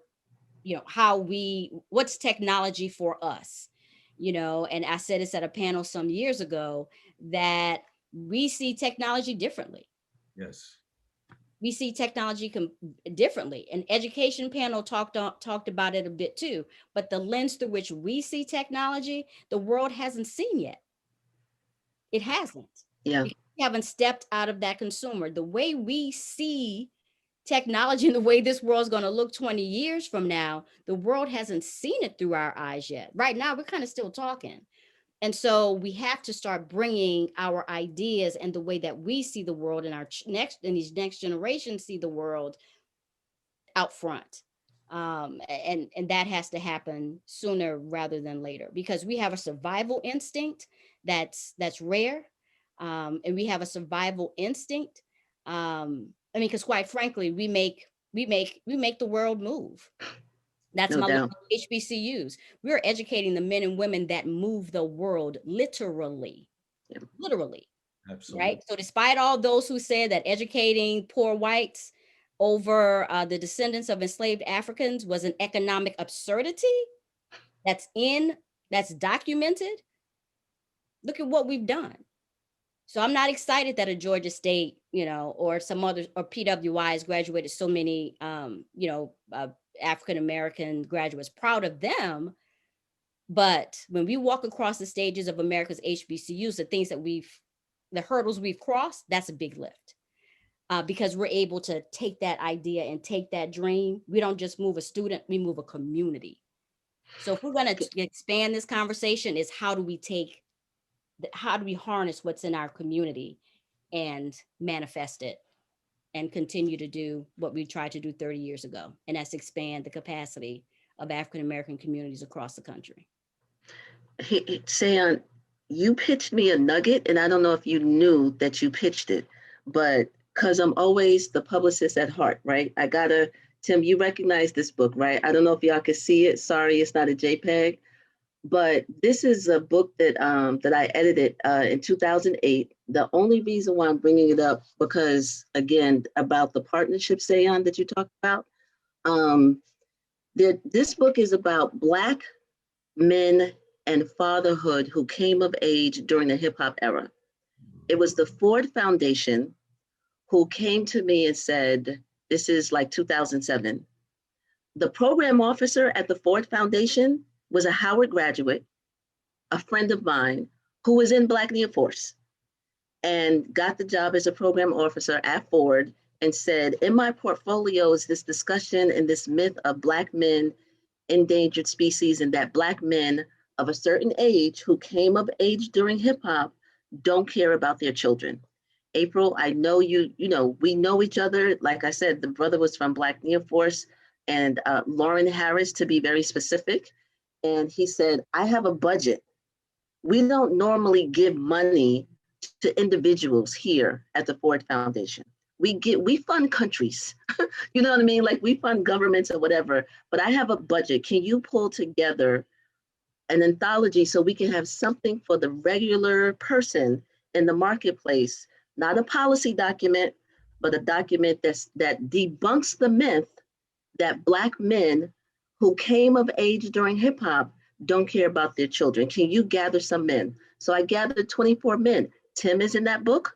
you know, what's technology for us, you know. And I said this at a panel some years ago that we see technology differently. Yes. We see technology differently. An education panel talked about it a bit too, but the lens through which we see technology, the world hasn't seen yet. It hasn't. Yeah. We haven't stepped out of that consumer. The way we see technology and the way this world's going to look 20 years from now, the world hasn't seen it through our eyes yet. Right now, we're kind of still talking. And so we have to start bringing our ideas and the way that we see the world and these next generations see the world out front. And that has to happen sooner rather than later, because we have a survival instinct that's rare. And we have a survival instinct. I mean, because quite frankly, we make the world move. That's No my doubt. HBCUs. We're educating the men and women that move the world literally. Yeah. Literally. Absolutely. Right. So despite all those who said that educating poor whites over the descendants of enslaved Africans was an economic absurdity that's documented, look at what we've done. So I'm not excited that a Georgia State, you know, or some other, or PWI has graduated so many, African-American graduates, proud of them. But when we walk across the stages of America's HBCUs, the hurdles we've crossed, that's a big lift. Because we're able to take that idea and take that dream. We don't just move a student, we move a community. So if we're going to expand this conversation, is how do we harness what's in our community and manifest it and continue to do what we tried to do 30 years ago, and that's expand the capacity of African-American communities across the country. Hey, Ceeon, you pitched me a nugget, and I don't know if you knew that you pitched it, but because I'm always the publicist at heart, right? Tim, you recognize this book, right? I don't know if y'all can see it. Sorry, it's not a JPEG, but this is a book that I edited in 2008. The only reason why I'm bringing it up, because again, about the partnership, Ceeon, that you talked about, this book is about Black men and fatherhood who came of age during the hip hop era. It was the Ford Foundation who came to me and said, this is like 2007. The program officer at the Ford Foundation was a Howard graduate, a friend of mine who was in Black Near Force and got the job as a program officer at Ford, and said, in my portfolio is this discussion and this myth of Black men, endangered species, and that Black men of a certain age who came of age during hip hop don't care about their children. April, I know we know each other. Like I said, the brother was from Black Near Force, and Lauren Harris, to be very specific. And he said, I have a budget. We don't normally give money to individuals here at the Ford Foundation. We fund countries, you know what I mean? Like, we fund governments or whatever, but I have a budget. Can you pull together an anthology so we can have something for the regular person in the marketplace? Not a policy document, but a document that debunks the myth that Black men who came of age during hip hop don't care about their children. Can you gather some men? So I gathered 24 men. Tim is in that book.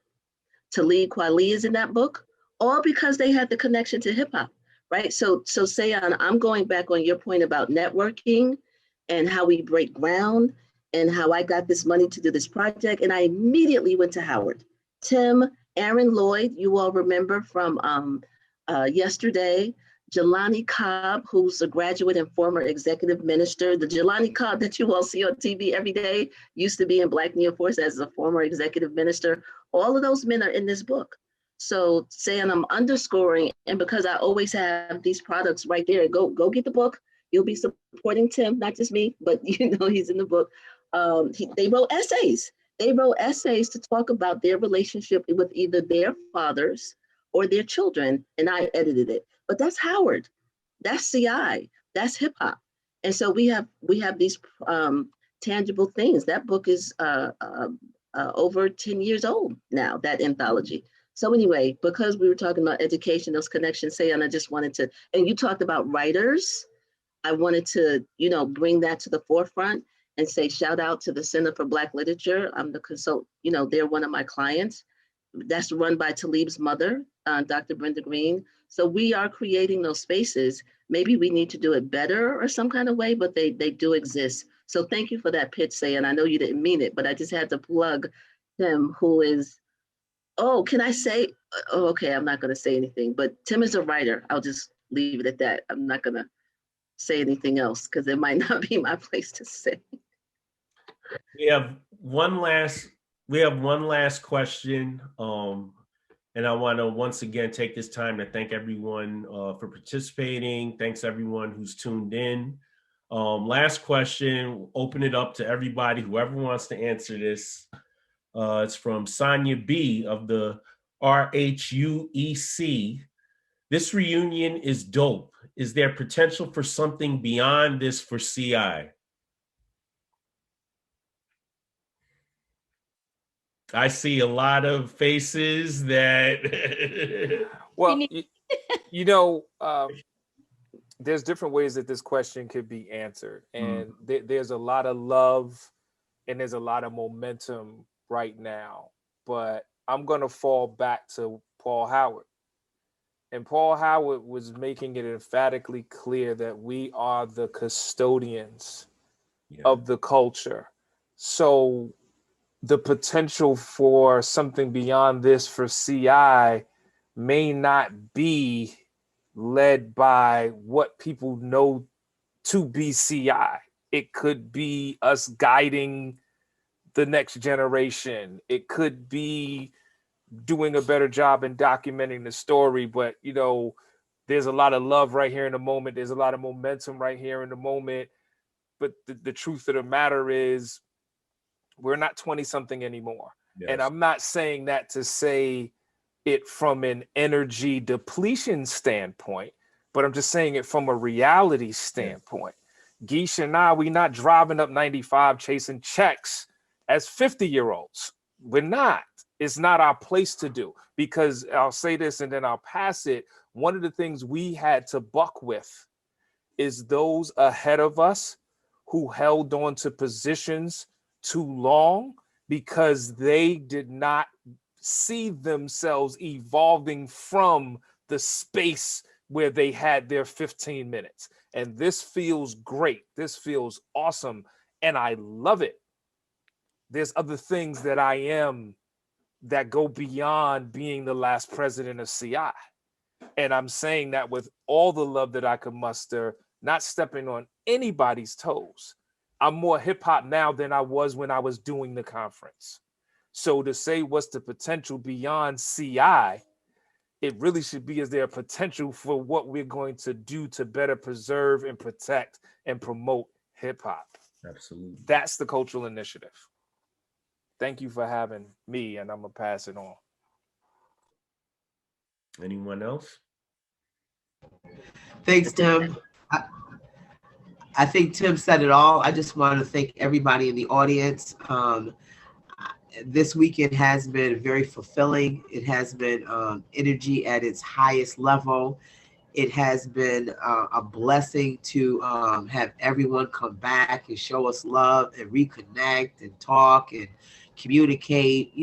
Talib Kweli is in that book. all because they had the connection to hip hop, right? So Ceeon, I'm going back on your point about networking and how we break ground and how I got this money to do this project. And I immediately went to Howard. Tim, Aaron Lloyd, you all remember from yesterday, Jelani Cobb, who's a graduate and former executive minister. The Jelani Cobb that you all see on TV every day used to be in Black Neoforce as a former executive minister. All of those men are in this book. So saying I'm underscoring, and because I always have these products right there, go get the book. You'll be supporting Tim, not just me, but you know he's in the book. They wrote essays. They wrote essays to talk about their relationship with either their fathers or their children, and I edited it. But that's Howard, that's CI, that's hip hop, and so we have these tangible things. That book is over 10 years old now. That anthology. So anyway, because we were talking about education, those connections, and I just wanted to, and you talked about writers, I wanted to, bring that to the forefront and say, shout out to the Center for Black Literature. I'm the consult, they're one of my clients. That's run by Talib's mother, Dr. Brenda Green. So we are creating those spaces. Maybe we need to do it better or some kind of way, but they do exist. So thank you for that pitch, and I know you didn't mean it, but I just had to plug him, who is, oh, can I say, oh, okay, I'm not gonna say anything, but Tim is a writer. I'll just leave it at that. I'm not gonna say anything else because it might not be my place to say. We have one last question. And I want to once again take this time to thank everyone for participating. Thanks everyone who's tuned in. Last question, open it up to everybody, whoever wants to answer this. It's from Sonia B of the RHUEC. This reunion is dope. Is there potential for something beyond this for CI? I see a lot of faces that. Well, there's different ways that this question could be answered. And there's a lot of love and there's a lot of momentum right now. But I'm going to fall back to Paul Howard. And Paul Howard was making it emphatically clear that we are the custodians of the culture. So the potential for something beyond this for CI may not be led by what people know to be CI. It could be us guiding the next generation. It could be doing a better job in documenting the story, but there's a lot of love right here in the moment. There's a lot of momentum right here in the moment. But the truth of the matter is, we're not 20 something anymore. Yes. And I'm not saying that to say it from an energy depletion standpoint, but I'm just saying it from a reality standpoint. Yes. Geisha and I, we're not driving up 95 chasing checks as 50-year-olds. We're not. It's not our place to do, because I'll say this and then I'll pass it. One of the things we had to buck with is those ahead of us who held on to positions too long because they did not see themselves evolving from the space where they had their 15 minutes. And this feels great. This feels awesome. And I love it. There's other things that I am that go beyond being the last president of CI. And I'm saying that with all the love that I could muster, not stepping on anybody's toes. I'm more hip hop now than I was when I was doing the conference. So to say what's the potential beyond CI, it really should be, is there a potential for what we're going to do to better preserve and protect and promote hip hop? Absolutely. That's the cultural initiative. Thank you for having me, and I'm gonna pass it on. Anyone else? Thanks, Tim. I think Tim said it all. I just want to thank everybody in the audience. This weekend has been very fulfilling. It has been energy at its highest level. It has been a blessing to have everyone come back and show us love and reconnect and talk and communicate.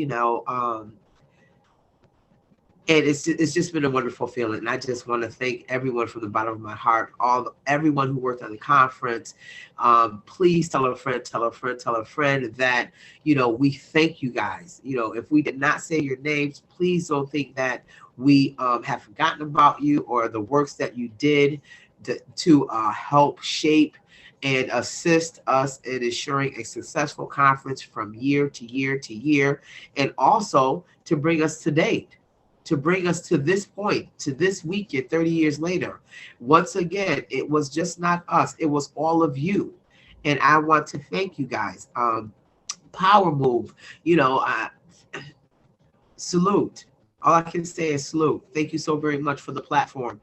And it's just been a wonderful feeling. And I just want to thank everyone from the bottom of my heart, everyone who worked on the conference. Please tell a friend, tell a friend, tell a friend that, we thank you guys. If we did not say your names, please don't think that we have forgotten about you or the works that you did to help shape and assist us in ensuring a successful conference from year to year to year, and also to bring us to date, to bring us to this point, to this weekend, 30 years later. Once again, it was just not us, it was all of you. And I want to thank you guys. PowerMove, salute. All I can say is salute. Thank you so very much for the platform.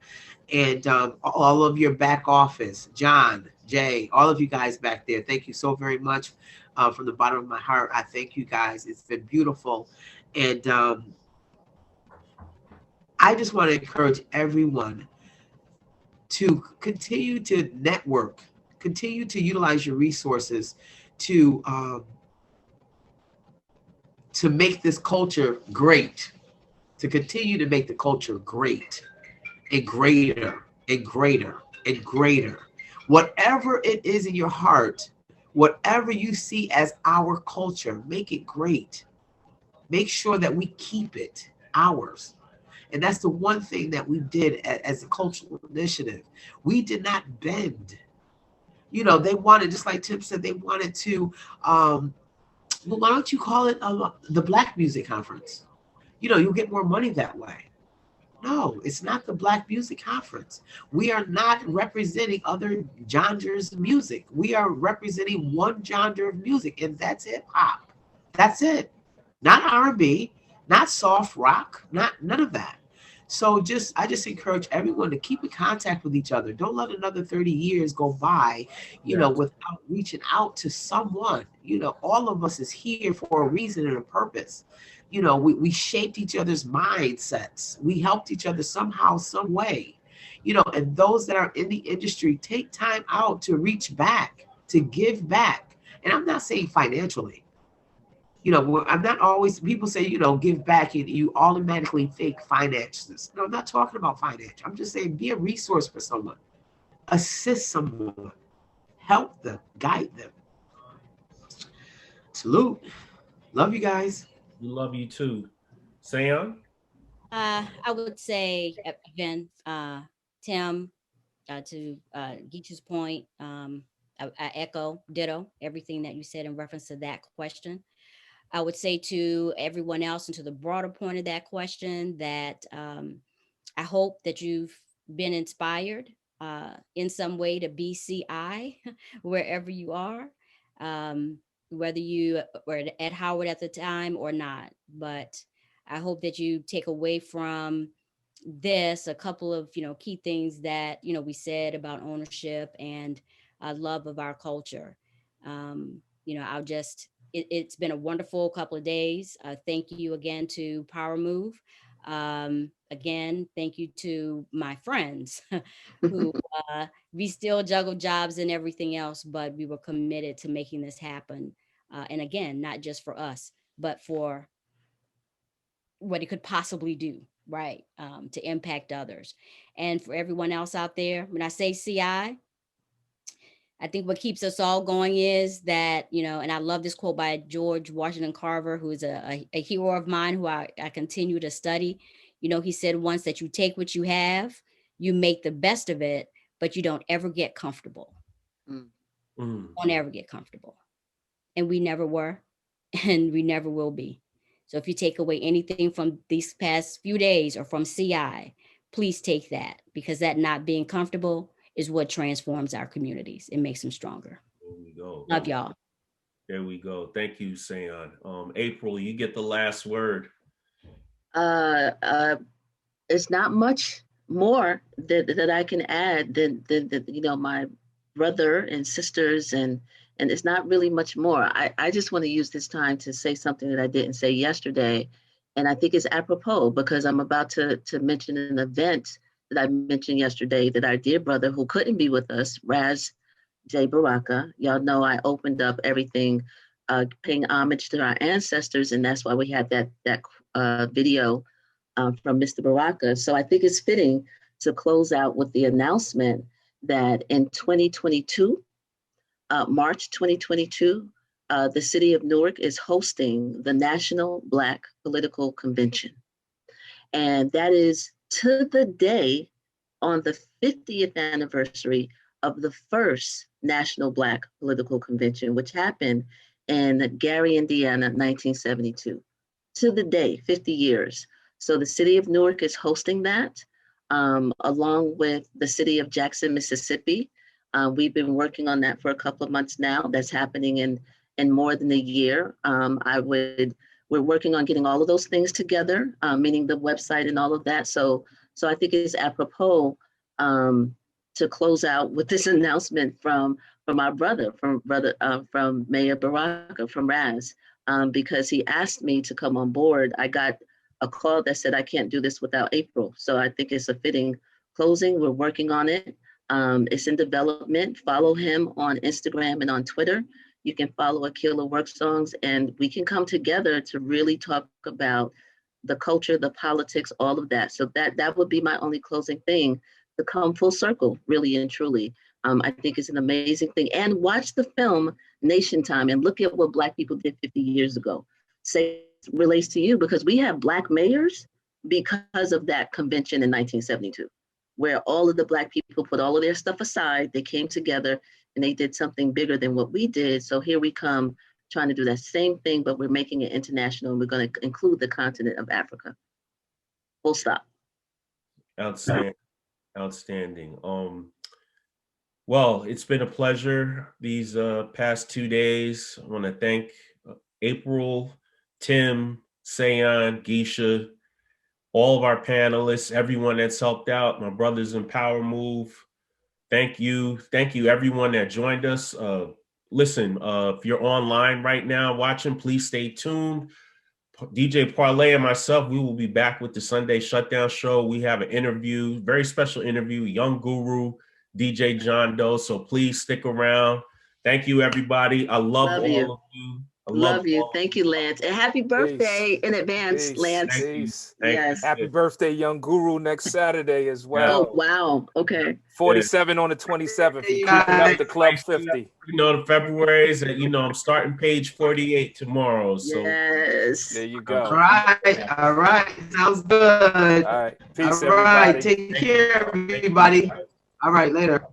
And all of your back office, John, Jay, all of you guys back there, thank you so very much. From the bottom of my heart, I thank you guys. It's been beautiful. And I just want to encourage everyone to continue to network, continue to utilize your resources to make this culture great, to continue to make the culture great and greater and greater and greater. Whatever it is in your heart, whatever you see as our culture, make it great. Make sure that we keep it ours. And that's the one thing that we did as a cultural initiative. We did not bend. They wanted, just like Tim said, they wanted to, well, why don't you call it the Black Music Conference? You'll get more money that way. No, it's not the Black Music Conference. We are not representing other genres of music. We are representing one genre of music, and that's hip hop. That's it. Not R&B, not soft rock, none of that. So I just encourage everyone to keep in contact with each other. Don't let another 30 years go by, without reaching out to someone. All of us is here for a reason and a purpose. We shaped each other's mindsets. We helped each other somehow, some way. And those that are in the industry, take time out to reach back, to give back. And I'm not saying financially. I'm not always, people say, give back, and you automatically think finances. No, I'm not talking about finance. I'm just saying be a resource for someone. Assist someone. Help them. Guide them. Salute. Love you guys. We love you too. Ceeon? I would say, again, Tim, to Geisha's point, I echo, ditto, everything that you said in reference to that question. I would say to everyone else, and to the broader point of that question, that I hope that you've been inspired in some way to be CI wherever you are, whether you were at Howard at the time or not. But I hope that you take away from this a couple of key things that we said about ownership and love of our culture. I'll just. It's been a wonderful couple of days. Thank you again to PowerMove. Again, thank you to my friends who we still juggle jobs and everything else, but we were committed to making this happen. And again, not just for us, but for what it could possibly do, right? To impact others. And for everyone else out there, when I say CI, I think what keeps us all going is that, and I love this quote by George Washington Carver, who is a hero of mine, who I continue to study. He said once that you take what you have, you make the best of it, but you don't ever get comfortable. Don't ever get comfortable. And we never were, and we never will be. So if you take away anything from these past few days or from CI, please take that, because that not being comfortable is what transforms our communities. It makes them stronger. There we go. Love y'all. There we go. Thank you, Ceeon. April, you get the last word. It's not much more that I can add than my brother and sisters, and it's not really much more. I just want to use this time to say something that I didn't say yesterday, and I think it's apropos because I'm about to mention an event that I mentioned yesterday that our dear brother, who couldn't be with us, Raz J. Baraka, y'all know I opened up everything paying homage to our ancestors, and that's why we had that video from Mr. Baraka. So I think it's fitting to close out with the announcement that in 2022, March 2022, the city of Newark is hosting the National Black Political Convention. And that is to the day on the 50th anniversary of the first National Black Political Convention, which happened in Gary, Indiana, 1972. To the day, 50 years. So the city of Newark is hosting that, along with the city of Jackson, Mississippi. We've been working on that for a couple of months now. That's happening in more than a year. We're working on getting all of those things together, meaning the website and all of that. So I think it's apropos to close out with this announcement from our brother, from Mayor Baraka, from Raz, because he asked me to come on board. I got a call that said I can't do this without April. So I think it's a fitting closing. We're working on it. It's in development. Follow him on Instagram and on Twitter. You can follow Akila Work Songs, and we can come together to really talk about the culture, the politics, all of that. So that would be my only closing thing, to come full circle, really and truly. I think it's an amazing thing. And watch the film Nation Time and look at what Black people did 50 years ago. Say it relates to you, because we have Black mayors because of that convention in 1972, where all of the Black people put all of their stuff aside, they came together and they did something bigger than what we did. So here we come trying to do that same thing, but we're making it international, and we're going to include the continent of Africa. Full stop. Outstanding. Outstanding. Well, it's been a pleasure these past 2 days. I want to thank April, Tim, Ceeon, Geisha, all of our panelists, everyone that's helped out, my brothers in PowerMove. Thank you. Thank you, everyone that joined us. Listen, if you're online right now watching, please stay tuned. DJ Parlay and myself, we will be back with the Sunday Shutdown Show. We have an interview, very special interview, Young Guru, DJ John Doe. So please stick around. Thank you, everybody. I love all of you. I love you. Thank you, Lance. And happy birthday in advance, Lance. Yes. Happy birthday, Young Guru, next Saturday as well. Oh, wow. Okay. 47 on the 27th. Keeping up the Club 50. You know, the February's, I'm starting page 48 tomorrow. So yes. There you go. All right. Sounds good. All right. Peace, all right. everybody. Take care, everybody. All right, later.